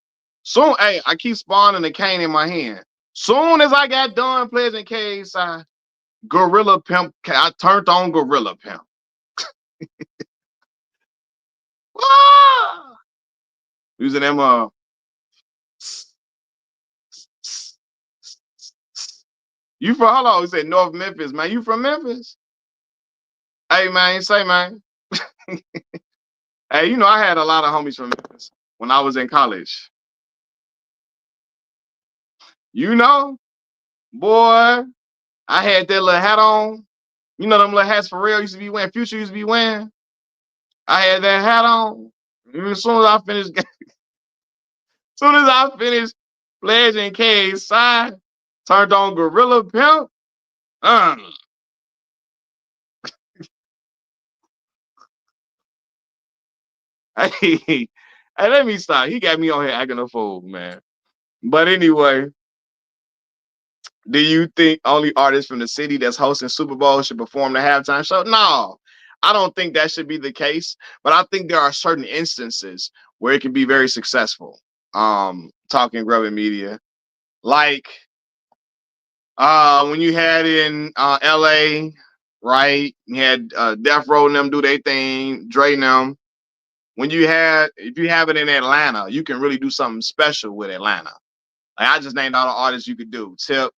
hey, I keep spawning the cane in my hand. Soon as I got done pledging KSI, Gorilla Pimp, I turned on Gorilla Pimp. Ah! Using them you from hold on, we said North Memphis, man. You from Memphis? Hey man, say man. Hey, you know I had a lot of homies from Memphis when I was in college. You know, boy, I had that little hat on. You know them little hats for real used to be wearing, Future used to be wearing. I had that hat on. As soon as I finished, soon as I finished pledging KSI, turned on Gorilla Pimp. Uh, hey, hey, let me stop. He got me on here acting a fool, man. But anyway, do you think only artists from the city that's hosting Super Bowl should perform the halftime show? No, I don't think that should be the case. But I think there are certain instances where it can be very successful. Talking Grubbing Media, like when you had in LA, right? You had Death Row and them do their thing, Dre and them. When you had, if you have it in Atlanta, you can really do something special with Atlanta. Like I just named all the artists you could do: Tip,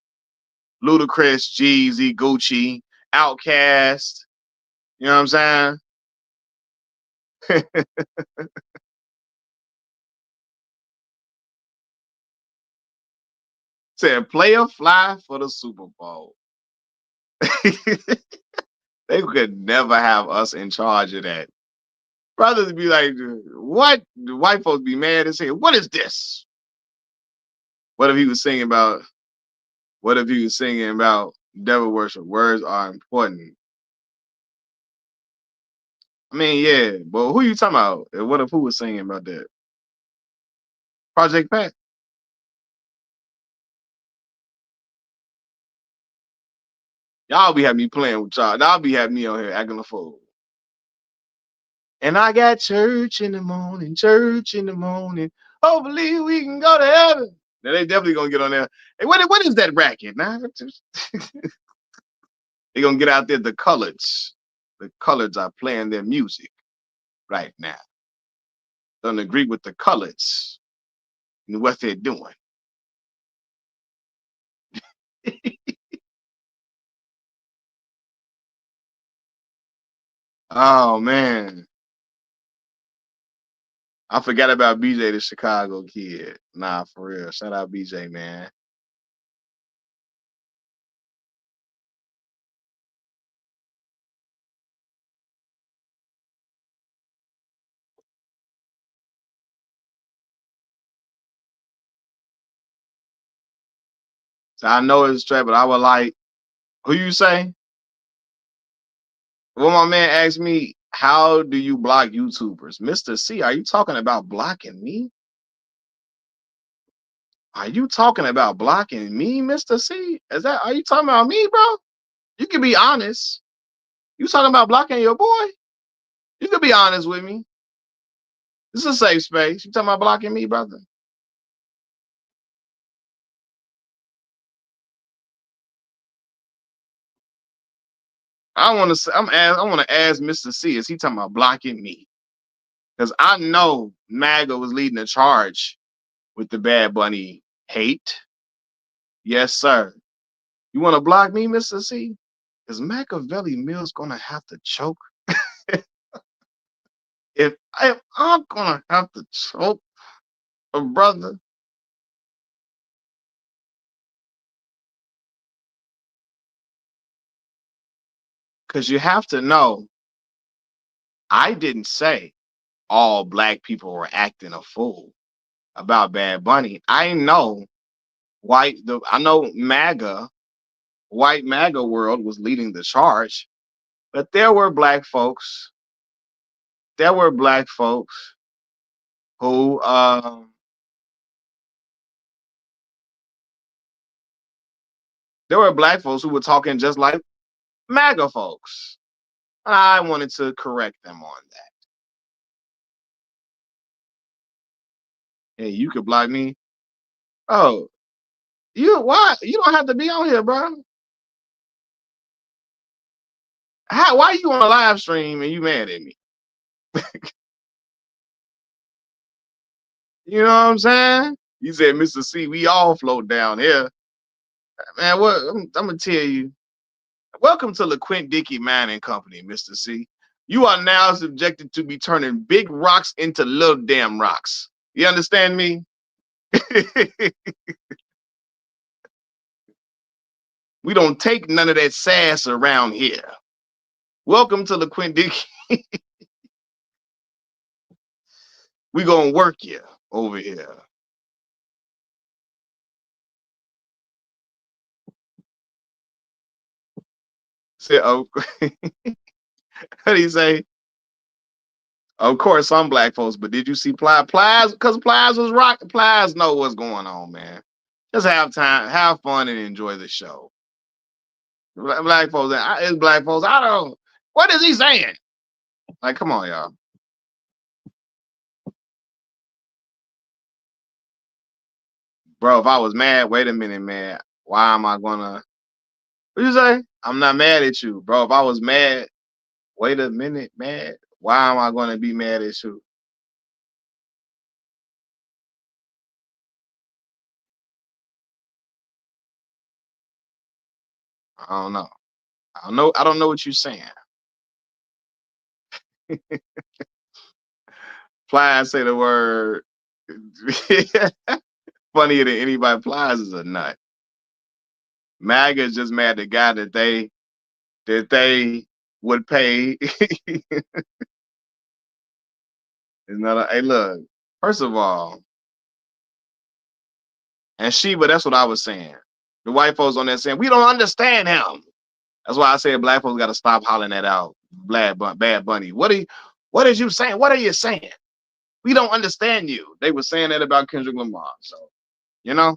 Ludacris, Jeezy, Gucci, Outkast. You know what I'm saying? Said play a fly for the Super Bowl. They could never have us in charge of that. Brothers be like, what? The white folks be mad and say, what is this? What if he was singing about, what if he was singing about devil worship? Words are important. I mean, yeah, but who you talking about? And what if who was singing about that? Project Pat. Y'all be having me playing with y'all. Y'all be having me on here acting a fool. And I got church in the morning, church in the morning. Hopefully we can go to heaven. Now they definitely gonna get on there. Hey, what is that racket? Now they gonna get out there. The colors. The colors are playing their music right now. Don't agree with the colors and what they're doing. Oh man. I forgot about BJ the Chicago kid. Nah, for real. Shout out BJ, man. So I know it's straight, but I would like, who you say? Well, my man asked me, how do you block YouTubers? Mr. C, are you talking about blocking me? Are you talking about blocking me, Mr. C? Are you talking about me, bro? You can be honest. You talking about blocking your boy? You can be honest with me. This is a safe space. You talking about blocking me, brother? I want to ask Mr. C, is he talking about blocking me? Because I know MAGA was leading the charge with the Bad Bunny hate. Yes, sir. You want to block me, Mr. C? Is Machiavelli Mills gonna have to choke? If I'm gonna have to choke a brother, because you have to know, I didn't say all black people were acting a fool about Bad Bunny. I know I know MAGA, white MAGA world was leading the charge, but there were black folks. There were black folks who there were black folks who were talking just like MAGA folks. I wanted to correct them on that. Hey, you could block me. Oh, you why? You don't have to be on here, bro. How? Why you on a live stream and you mad at me? You know what I'm saying? You said, Mr. C, we all float down here. Man, what I'm gonna tell you. Welcome to LaQuint Dickey Mining Company, Mr. C. You are now subjected to be turning big rocks into little damn rocks. You understand me? We don't take none of that sass around here. Welcome to LaQuint Dickey. We gonna work you over here. Say, oh, how do you say? Of course, some black folks, but did you see Plies? Because Plies was rocking. Plies know what's going on, man. Just have time, have fun, and enjoy the show. Black folks, it's black folks. I don't. What is he saying? Like, come on, y'all, bro. If I was mad, wait a minute, man. Why am I gonna? What you say? I'm not mad at you, bro. If I was mad, wait a minute, mad. Why am I gonna be mad at you? I don't know. I don't know. I don't know what you're saying. Plies say the word. Funnier than anybody. Plies is a nut. MAGA is just mad the guy that they would pay. It's not a, hey, look. First of all, and Sheba, that's what I was saying. The white folks on there saying we don't understand him. That's why I said black folks got to stop hollering that out. Bad Bunny. What is you saying? What are you saying? We don't understand you. They were saying that about Kendrick Lamar. So, you know,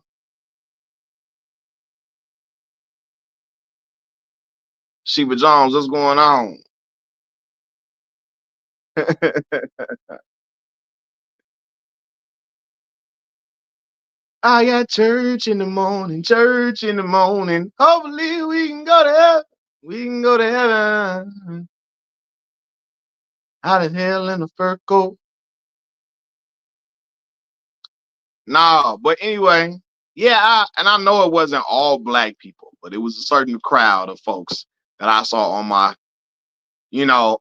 Sheba Jones, what's going on? I got church in the morning, church in the morning. Hopefully we can go to heaven. We can go to heaven. Out of hell in a fur coat. No, but anyway, yeah, and I know it wasn't all black people, but it was a certain crowd of folks that I saw on my,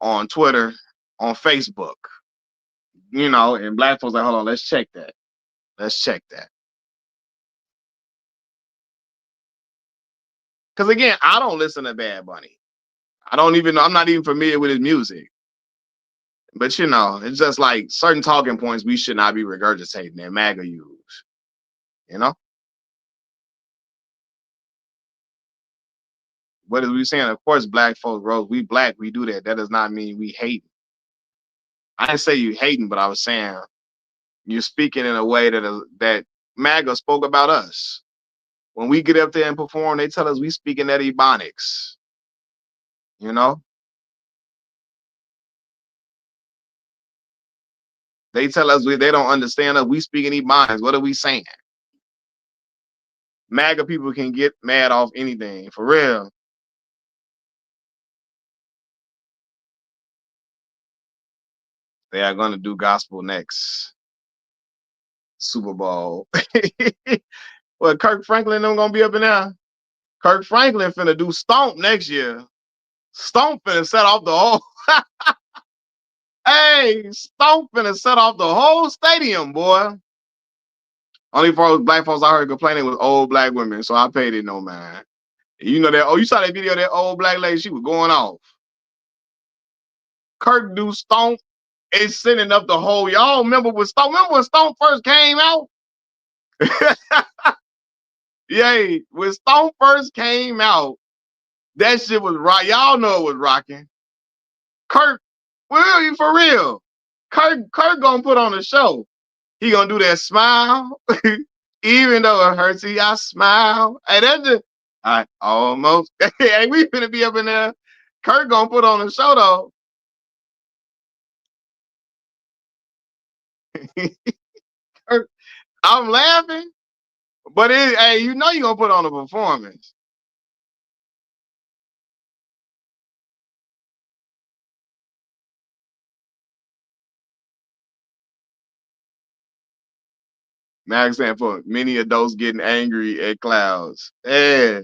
on Twitter, on Facebook, and black folks like, hold on, let's check that. Let's check that. Because again, I don't listen to Bad Bunny. I don't even know, I'm not even familiar with his music. But it's just like certain talking points we should not be regurgitating that MAGA use. You know? What is we saying? Of course, black folks, bro, we black, we do that. That does not mean we hate. I didn't say you hating, but I was saying you're speaking in a way that MAGA spoke about us. When we get up there and perform, they tell us we speaking that Ebonics. You know? They tell us they don't understand us. We speaking Ebonics. What are we saying? MAGA people can get mad off anything. For real. They are gonna do gospel next Super Bowl. Well, Kirk Franklin them gonna be up in there. Kirk Franklin finna do Stomp next year. Stomp finna set off the whole. Hey, Stomp finna set off the whole stadium, boy. Only black folks I heard complaining was old black women, so I paid it no mind. You know that? Oh, you saw that video of that old black lady? She was going off. Kirk do Stomp is sending up the whole. Y'all remember when Stomp? Remember when Stomp first came out? Yay! When Stomp first came out, that shit was rock. Y'all know it was rocking. Kirk, well, for real. Kirk gonna put on a show. He gonna do that smile. Even though it hurts, I smile. Hey, that's just I almost. Hey, we finna be up in there. Kurt gonna put on a show though. Kurt, I'm laughing, but hey, you know you gonna put on a performance. Max saying for many adults getting angry at clouds. Yeah.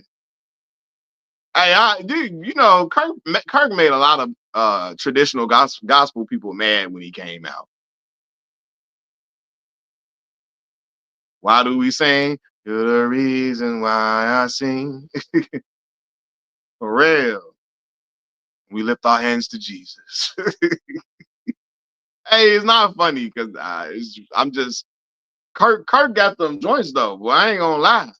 Hey, dude, you know, Kirk made a lot of traditional gospel people mad when he came out. Why do we sing? You're the reason why I sing. For real. We lift our hands to Jesus. Hey, it's not funny because I'm just Kirk got them joints though. Boy, I ain't gonna lie.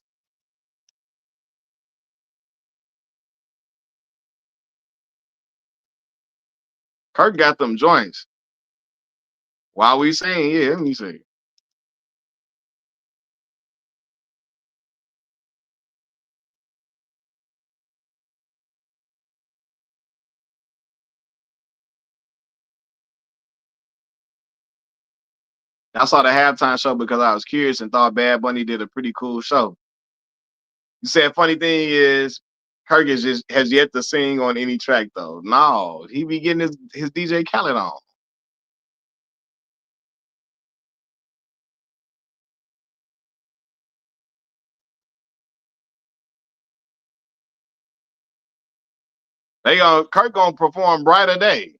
Kirk got them joints. Why we sing? Yeah, let me see. I saw the halftime show because I was curious and thought Bad Bunny did a pretty cool show. You said funny thing is Kirk has yet to sing on any track though. No, he be getting his DJ Khaled on. Kirk gonna perform Brighter Day.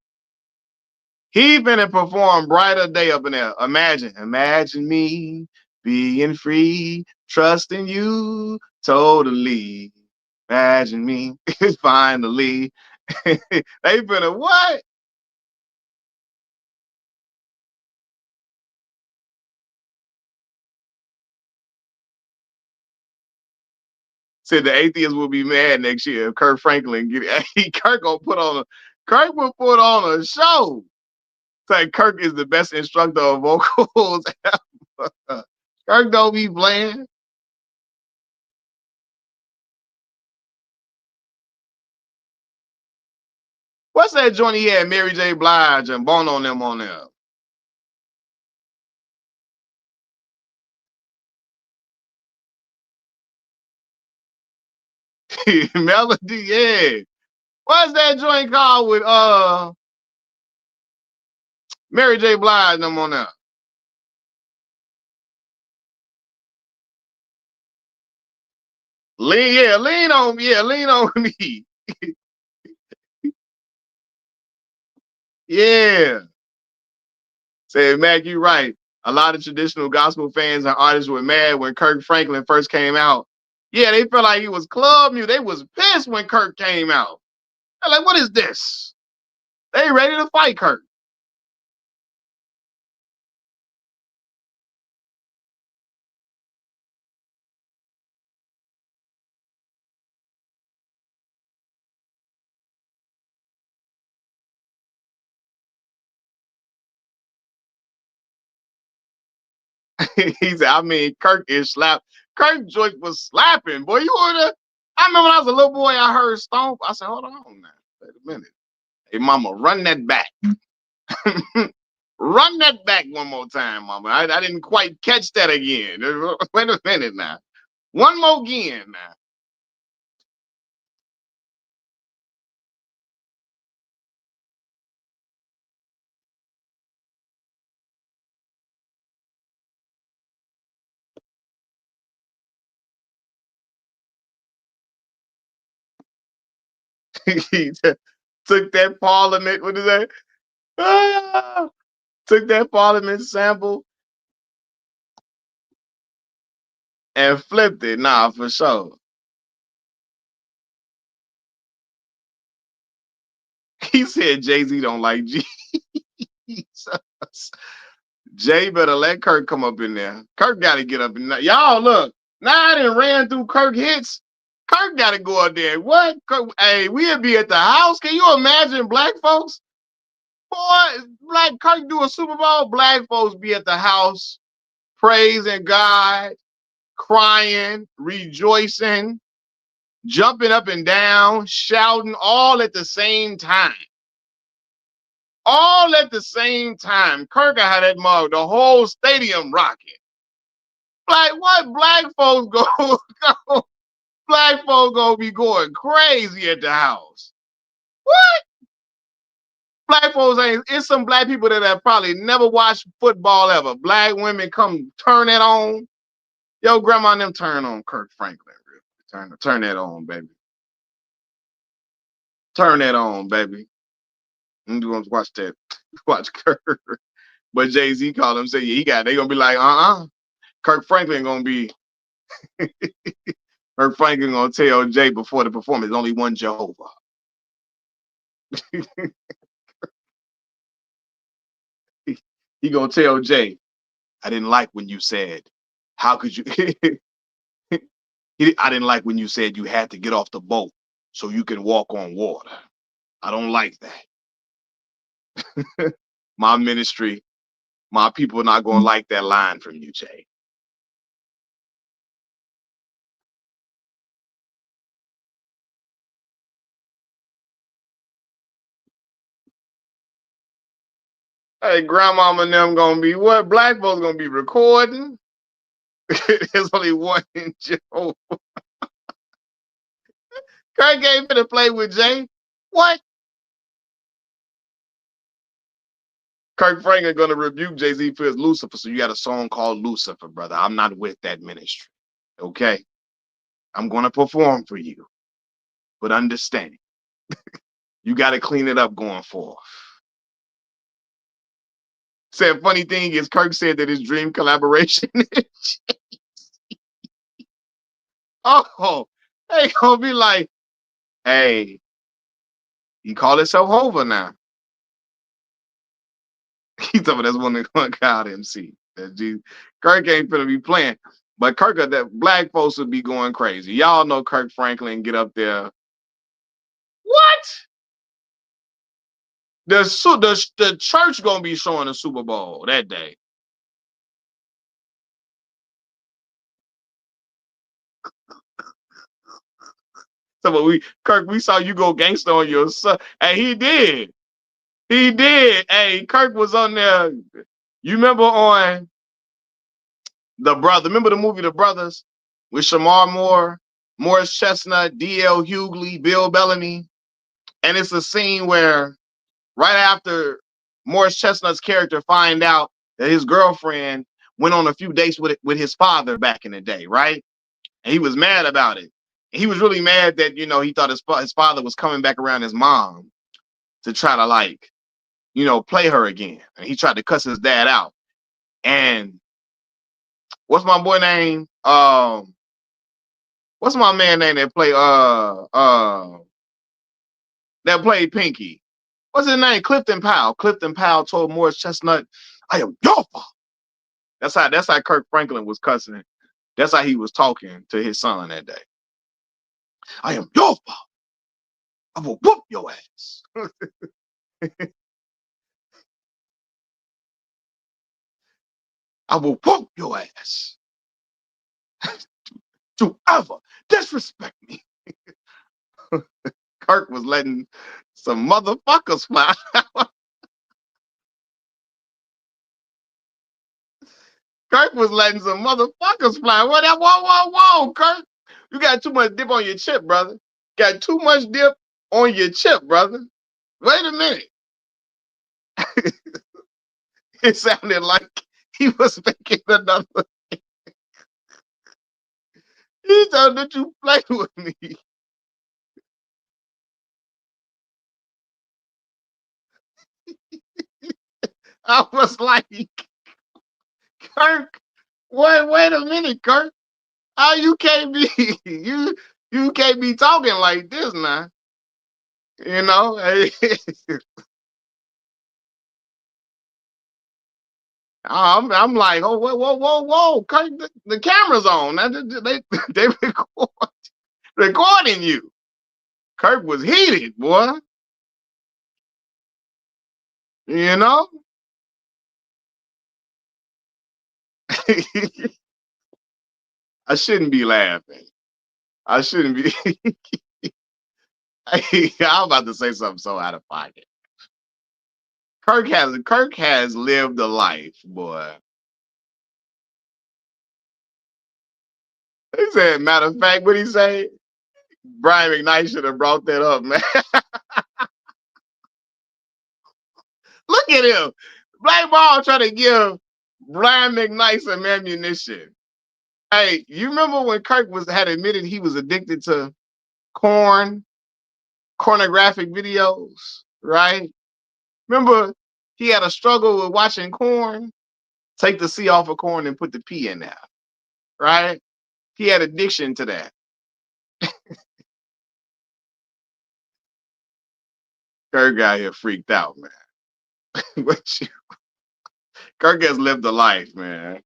He finna perform Brighter Day up in there. Imagine me being free, trusting you totally. Imagine me finally. They finna what? Said the atheists will be mad next year if Kirk Franklin get. Kirk gonna put on a Kirk will put on a show. Say Kirk is the best instructor of vocals ever. Kirk don't be playing. What's that joint he had Mary J. Blige and Bono on them on there? Melody, yeah. What's that joint called with Mary J. Blige and them on there? Lean on me. Yeah. Say, Mac, you right. A lot of traditional gospel fans and artists were mad when Kirk Franklin first came out. Yeah, they felt like he was club music. They was pissed when Kirk came out. They're like, what is this? They ready to fight Kirk. He said, I mean, Kirk is slap. Kirk joint was slapping. Boy, you order. I remember when I was a little boy, I heard Stomp. I said, hold on now. Wait a minute. Hey, mama, run that back. Run that back one more time, mama. I didn't quite catch that again. Wait a minute now. One more again now. He took that Parliament, what is that? Ah, took that Parliament sample and flipped it. Nah, for sure. He said Jay-Z don't like Jesus. Jay better let Kirk come up in there. Kirk got to get up in there. Y'all look. Now I done ran through Kirk hits. Kirk got to go out there. What? Kirk, hey, we'll be at the house. Can you imagine black folks? Boy, black Kirk do a Super Bowl. Black folks be at the house praising God, crying, rejoicing, jumping up and down, shouting, all at the same time. All at the same time. Kirk had that mug, the whole stadium rocking. Like, what black folks go? Black folks gonna be going crazy at the house. What? Black folks ain't. It's some black people that have probably never watched football ever. Black women come turn it on. Yo, grandma and them turn on Kirk Franklin. Turn that on, baby. Turn that on, baby. I'm gonna watch that. Watch Kirk. But Jay-Z called him, say, yeah, he got. They gonna be like, Kirk Franklin gonna be. Kirk Franklin gonna tell Jay before the performance, only one Jehovah. He gonna tell Jay, I didn't like when you said, how could you? I didn't like when you said you had to get off the boat so you can walk on water. I don't like that. My ministry, my people are not gonna like that line from you, Jay. Hey, grandmama and them gonna be what? Black folks gonna be recording. There's only one Jehovah. Kirk ain't finna play with Jay. What? Kirk Franklin gonna rebuke Jay-Z for his Lucifer. So you got a song called Lucifer, brother. I'm not with that ministry. Okay? I'm gonna perform for you. But understand, you gotta clean it up going forth. Said funny thing is Kirk said that his dream collaboration is oh, they gonna be like, hey, he call himself Hova now. He told me that's one of the God MC. Kirk ain't finna be playing. But Kirk, that black folks would be going crazy. Y'all know Kirk Franklin get up there. What? The church gonna be showing the Super Bowl that day. So Kirk, we saw you go gangster on your son. And he did. He did. Hey, Kirk was on there. You remember on The Brother? Remember the movie The Brothers with Shamar Moore, Morris Chestnut, D.L. Hughley, Bill Bellamy? And it's a scene where right after Morris Chestnut's character find out that his girlfriend went on a few dates with his father back in the day, right? And he was mad about it. And he was really mad that, he thought his father was coming back around his mom to try to play her again. And he tried to cuss his dad out. And what's my boy name? What's my man name that played Pinky? What's his name? Clifton Powell. Clifton Powell told Morris Chestnut, I am your father. That's how Kirk Franklin was cussing. That's how he was talking to his son that day. I am your father. I will whoop your ass. I will whoop your ass. To ever disrespect me. Kirk was letting some motherfuckers fly. Kirk was letting some motherfuckers fly. Whoa, Kirk. You got too much dip on your chip, brother. Got too much dip on your chip, brother. Wait a minute. It sounded like he was making another. He told that you play with me. I was like, Kirk, wait a minute, Kirk. How you can't be you can't be talking like this now. You know? I'm like, oh, whoa, Kirk, the camera's on. They recording you. Kirk was heated, boy. You know? I shouldn't be laughing. I shouldn't be. I'm about to say something so out of pocket. Kirk has lived a life, boy. He said, matter of fact, what he say? Brian McKnight should have brought that up, man. Look at him. Black Ball trying to give Brian McKnight some ammunition. Hey, you remember when Kirk had admitted he was addicted to pornographic videos, right? Remember he had a struggle with watching corn? Take the C off of corn and put the P in there, right? He had addiction to that. Kirk got here freaked out, man. Kirk has lived a life, man.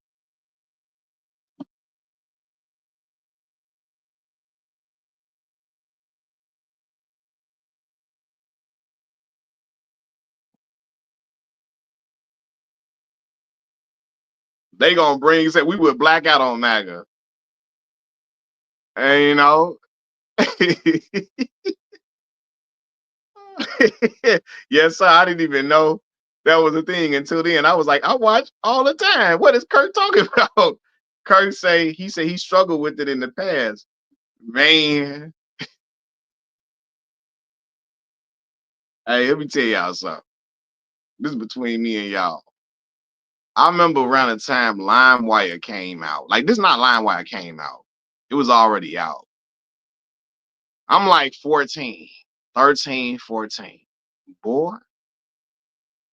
They gonna say we would black out on MAGA. And you know. Yes, sir. I didn't even know that was a thing until then. I was like, I watch all the time. What is Kirk talking about? Kirk he said he struggled with it in the past. Man. Hey, let me tell y'all something. This is between me and y'all. I remember around the time LimeWire came out. Like, this not LimeWire came out. It was already out. I'm like 14, 13, 14. Boy,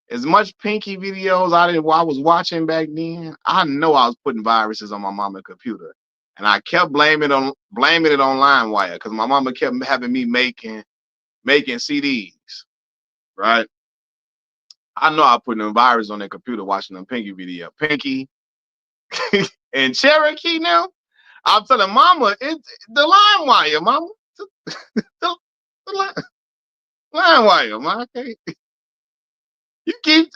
as much Pinky videos I was watching back then, I know I was putting viruses on my mama's computer. And I kept blaming it on LimeWire because my mama kept having me making CDs, right? I know I put them viruses on their computer watching them Pinky video. Pinky and Cherokee now. I'm telling mama, it's the LimeWire, mama. The LimeWire, man. Okay.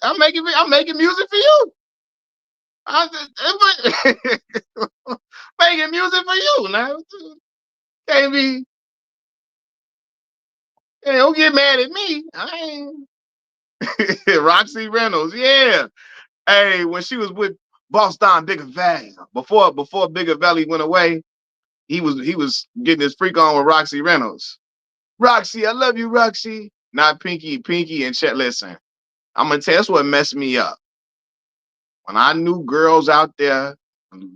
I'm making music for you. Making music for you now. Can't be. Hey, don't get mad at me. I ain't. Roxy Reynolds, yeah. Hey, when she was with Boss Don Bigger Valley, before Bigger Valley went away, he was getting his freak on with Roxy Reynolds. Roxy, I love you, Roxy. Not Pinky and Chet. Listen, I'm gonna tell you, that's what messed me up. When I knew girls out there,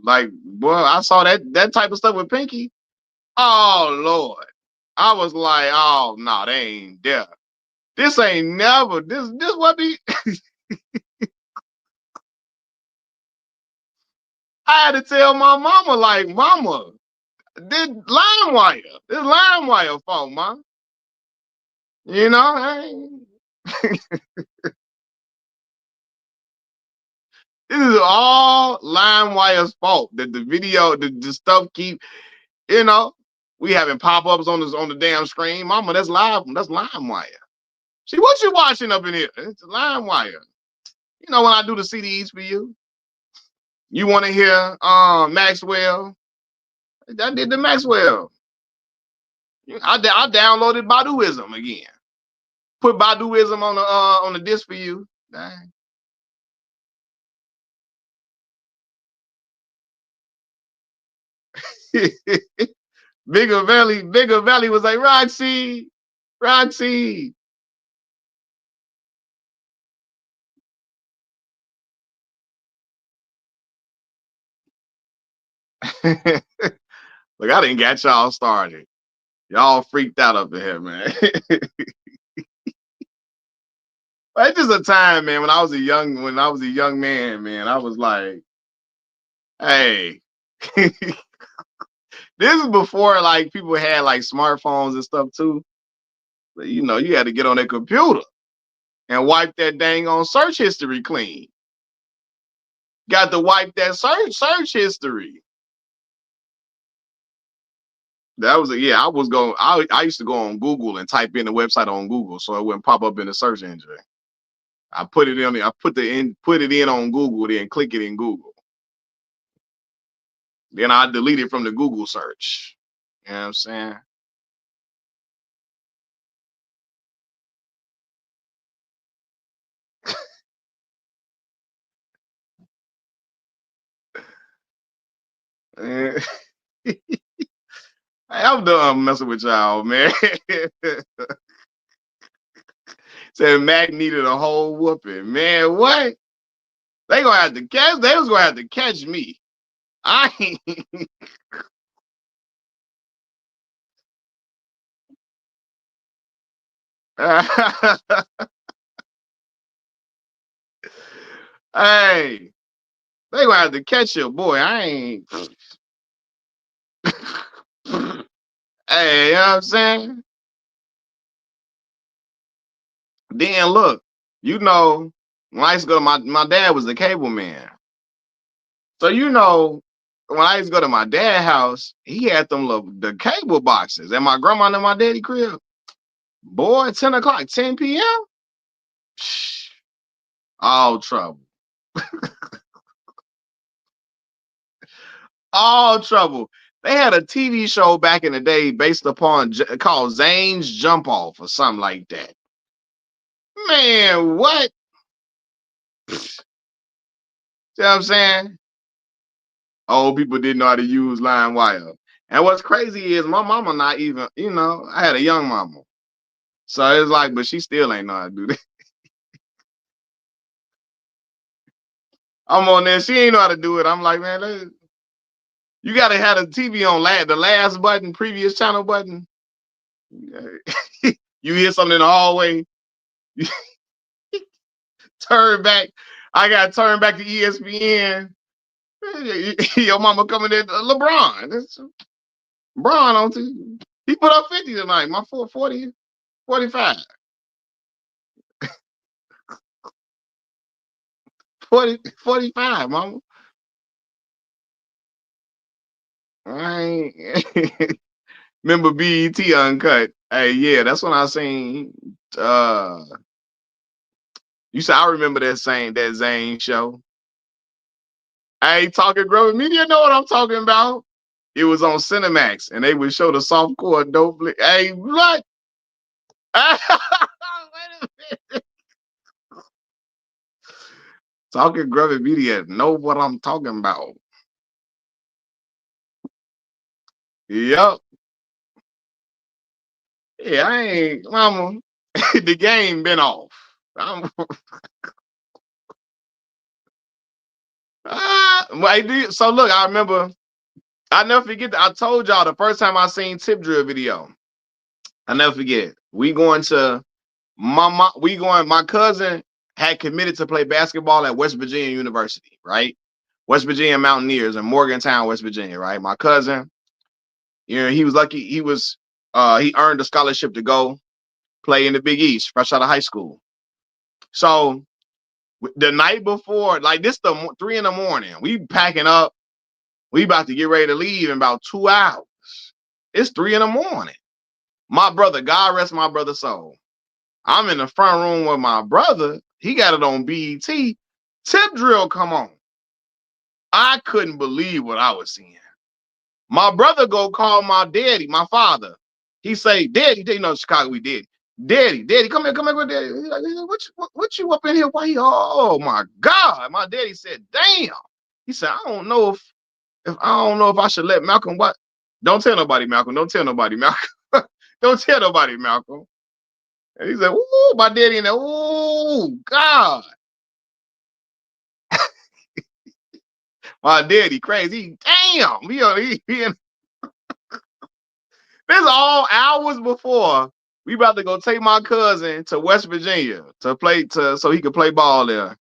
like, boy, I saw that type of stuff with Pinky. Oh Lord, I was like, oh no, they ain't there. This ain't never. This what be. I had to tell my mama, like, mama, this LimeWire fault, ma. You know, this is all LimeWire's fault. That the video, the stuff keep, you know, we having pop-ups on the damn screen. Mama, that's LimeWire. See, what you watching up in here? It's LimeWire. You know, when I do the CDs for you, you want to hear Maxwell? I did the Maxwell. I downloaded Baduism again. Put Baduism on the disc for you. Dang. Bigger Valley was like, Roxy. Look, I didn't get y'all started. Y'all freaked out up in here, man. It's just a time, man, when I was a young man, man, I was like, hey. This is before like people had like smartphones and stuff too. But you know, you had to get on their computer and wipe that dang on search history clean. Got to wipe that search history. That was yeah. I used to go on Google and type in the website on Google so it wouldn't pop up in the search engine. I put it in on Google, then click it in Google. Then I delete it from the Google search. You know what I'm saying? Eh, I'm done messing with y'all, man. Said Mac needed a whole whooping. Man, what? They gonna have to catch. They was gonna have to catch me. I ain't. Hey, they gonna have to catch you, boy. I ain't. Hey, you know what I'm saying? Then look, you know, when I used to go to my dad was the cable man. So you know, when I used to go to my dad's house, he had them little the cable boxes. And my grandma and my daddy crib, boy, 10 o'clock, 10 p.m. All trouble. All trouble. They had a TV show back in the day based upon called Zane's Jump Off or something like that. Man, what? See what I'm saying? Old people didn't know how to use line wire. And what's crazy is my mama not even, you know, I had a young mama. So it's like, but she still ain't know how to do that. I'm on there, she ain't know how to do it. I'm like, man, you gotta have the TV on the last button, previous channel button. You hear something in the hallway, turn back. I gotta turn back to ESPN. Your mama coming in, LeBron. That's LeBron on TV. He put up 50 tonight. My 440, 45. 40, 45, mama. I ain't remember BET Uncut. Hey, yeah, that's when I seen you said I remember that Zane show. I ain't talking growing media know what I'm talking about. It was on Cinemax and they would show the softcore dope flick. Hey, what? Wait a minute. Talking grubby media know what I'm talking about. Yep. Yeah, I ain't mama. The game been off. I'm, so look, I remember I never forget that I told y'all the first time I seen Tip Drill video. I never forget. My cousin had committed to play basketball at West Virginia University, right? West Virginia Mountaineers in Morgantown, West Virginia, right? My cousin, you know, he was lucky. He earned a scholarship to go play in the Big East, fresh out of high school. So the night before, like this, the 3 in the morning, we packing up. We about to get ready to leave in about 2 hours. It's 3 in the morning. My brother, God rest my brother's soul. I'm in the front room with my brother. He got it on BET. Tip Drill come on. I couldn't believe what I was seeing. My brother go call my daddy, my father. He say, Daddy, you know, Chicago, we did. Daddy, come here, with daddy. He's like, what you up in here? Why? Oh my God. My daddy said, damn. He said, I don't know if I should let Malcolm what. Don't tell nobody, Malcolm. Don't tell nobody, Malcolm. Don't tell nobody, Malcolm. And he said, ooh, my daddy in there, ooh, God. My daddy crazy. Damn. This all hours before we about to go take my cousin to West Virginia so he could play ball there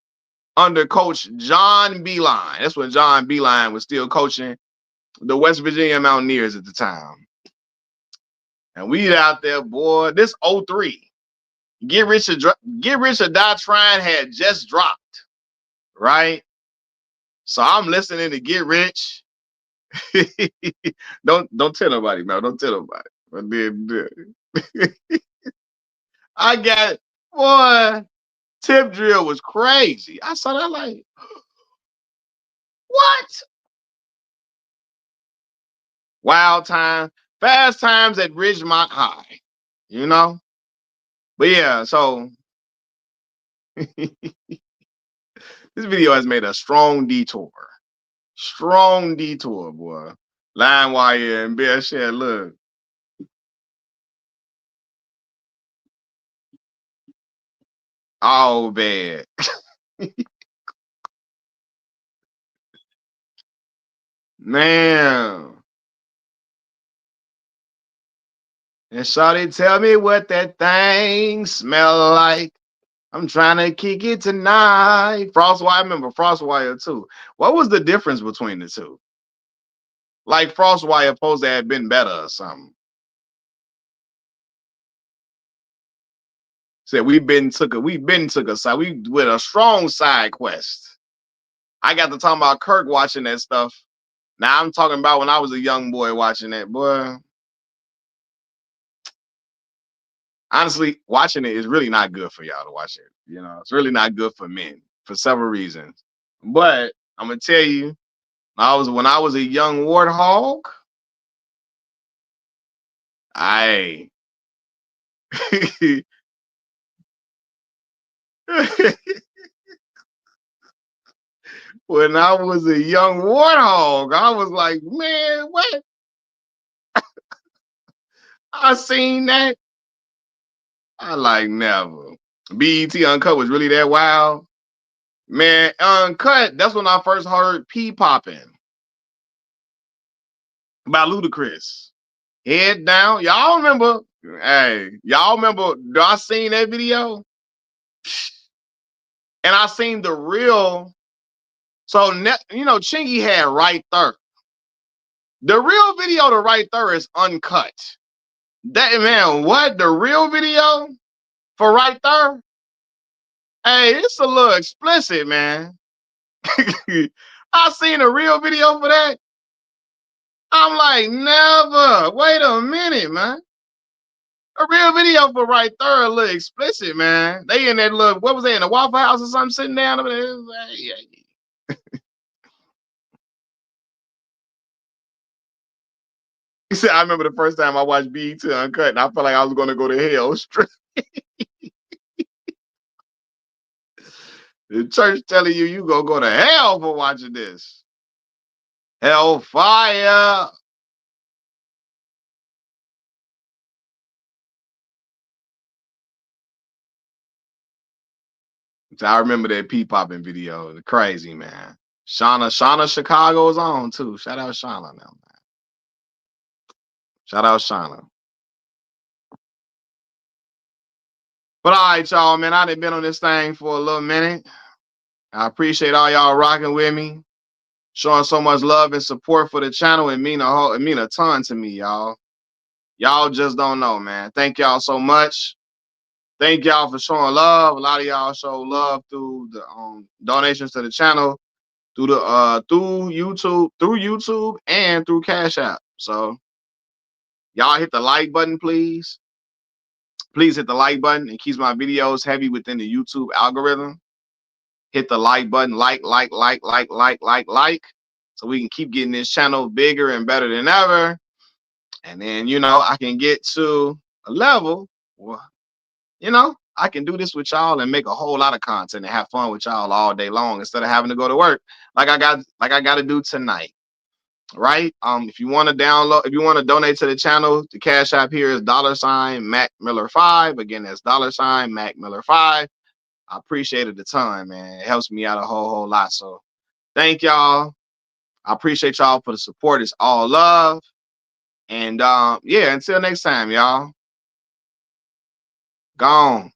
under Coach John Beeline. That's when John Beeline was still coaching the West Virginia Mountaineers at the time. And we out there, boy. This 03. Get Rich or Die Trying had just dropped, right? So I'm listening to Get Rich. Don't tell nobody, man. Don't tell nobody. But then I got boy. Tip Drill was crazy. I saw that like, what? Wild time, fast times at Ridgemont High, you know? But yeah, so this video has made a strong detour. Strong detour, boy. Line wire and bear shed, look. All bad. Man. And shawty tell me what that thing smell like. I'm trying to kick it tonight. Frostwire, I remember Frostwire too. What was the difference between the two? Like Frostwire supposed to have been better or something. Said we've been took a side. We with a strong side quest. I got to talk about Kirk watching that stuff. Now I'm talking about when I was a young boy watching that, boy. Honestly, watching it is really not good for y'all to watch it. You know, it's really not good for men for several reasons. But I'm gonna tell you, when I was a young warthog, I when I was a young warthog, I was like, man, what? I seen that. I like never. BET Uncut was really that wild. Man, Uncut, that's when I first heard P popping by Ludacris. Head down. Y'all remember? Hey, y'all remember? I seen that video? And I seen the real. So, Chingy had Right There. The real video to Right There is uncut. That man, what? The real video for Right There? Hey, it's a little explicit, man. I seen a real video for that. I'm like, never. Wait a minute, man. A real video for Right There, a little explicit, man. They in that little, what was they in the Waffle House or something, sitting down over there? He said, I remember the first time I watched BET Uncut, and I felt like I was going to go to hell straight. The church telling you going to go to hell for watching this. Hellfire. So I remember that P popping video. Crazy, man. Shauna Chicago's on too. Shout out Shauna now, man. Shout out Shauna. But all right, y'all, man. I done been on this thing for a little minute. I appreciate all y'all rocking with me, showing so much love and support for the channel. It mean a ton to me, y'all. Y'all just don't know, man. Thank y'all so much. Thank y'all for showing love. A lot of y'all show love through the donations to the channel, through YouTube and through Cash App. So y'all hit the like button, please. Please hit the like button. It keeps my videos heavy within the YouTube algorithm. Hit the like button, like, so we can keep getting this channel bigger and better than ever. And then, I can get to a level where, I can do this with y'all and make a whole lot of content and have fun with y'all all day long instead of having to go to work like I got to do tonight. Right? If you want to donate to the channel, the Cash App here is $Mac Miller 5. Again, that's $Mac Miller 5. I appreciate it a ton, man. It helps me out a whole lot. So thank y'all. I appreciate y'all for the support. It's all love. And yeah, until next time, y'all. Gone.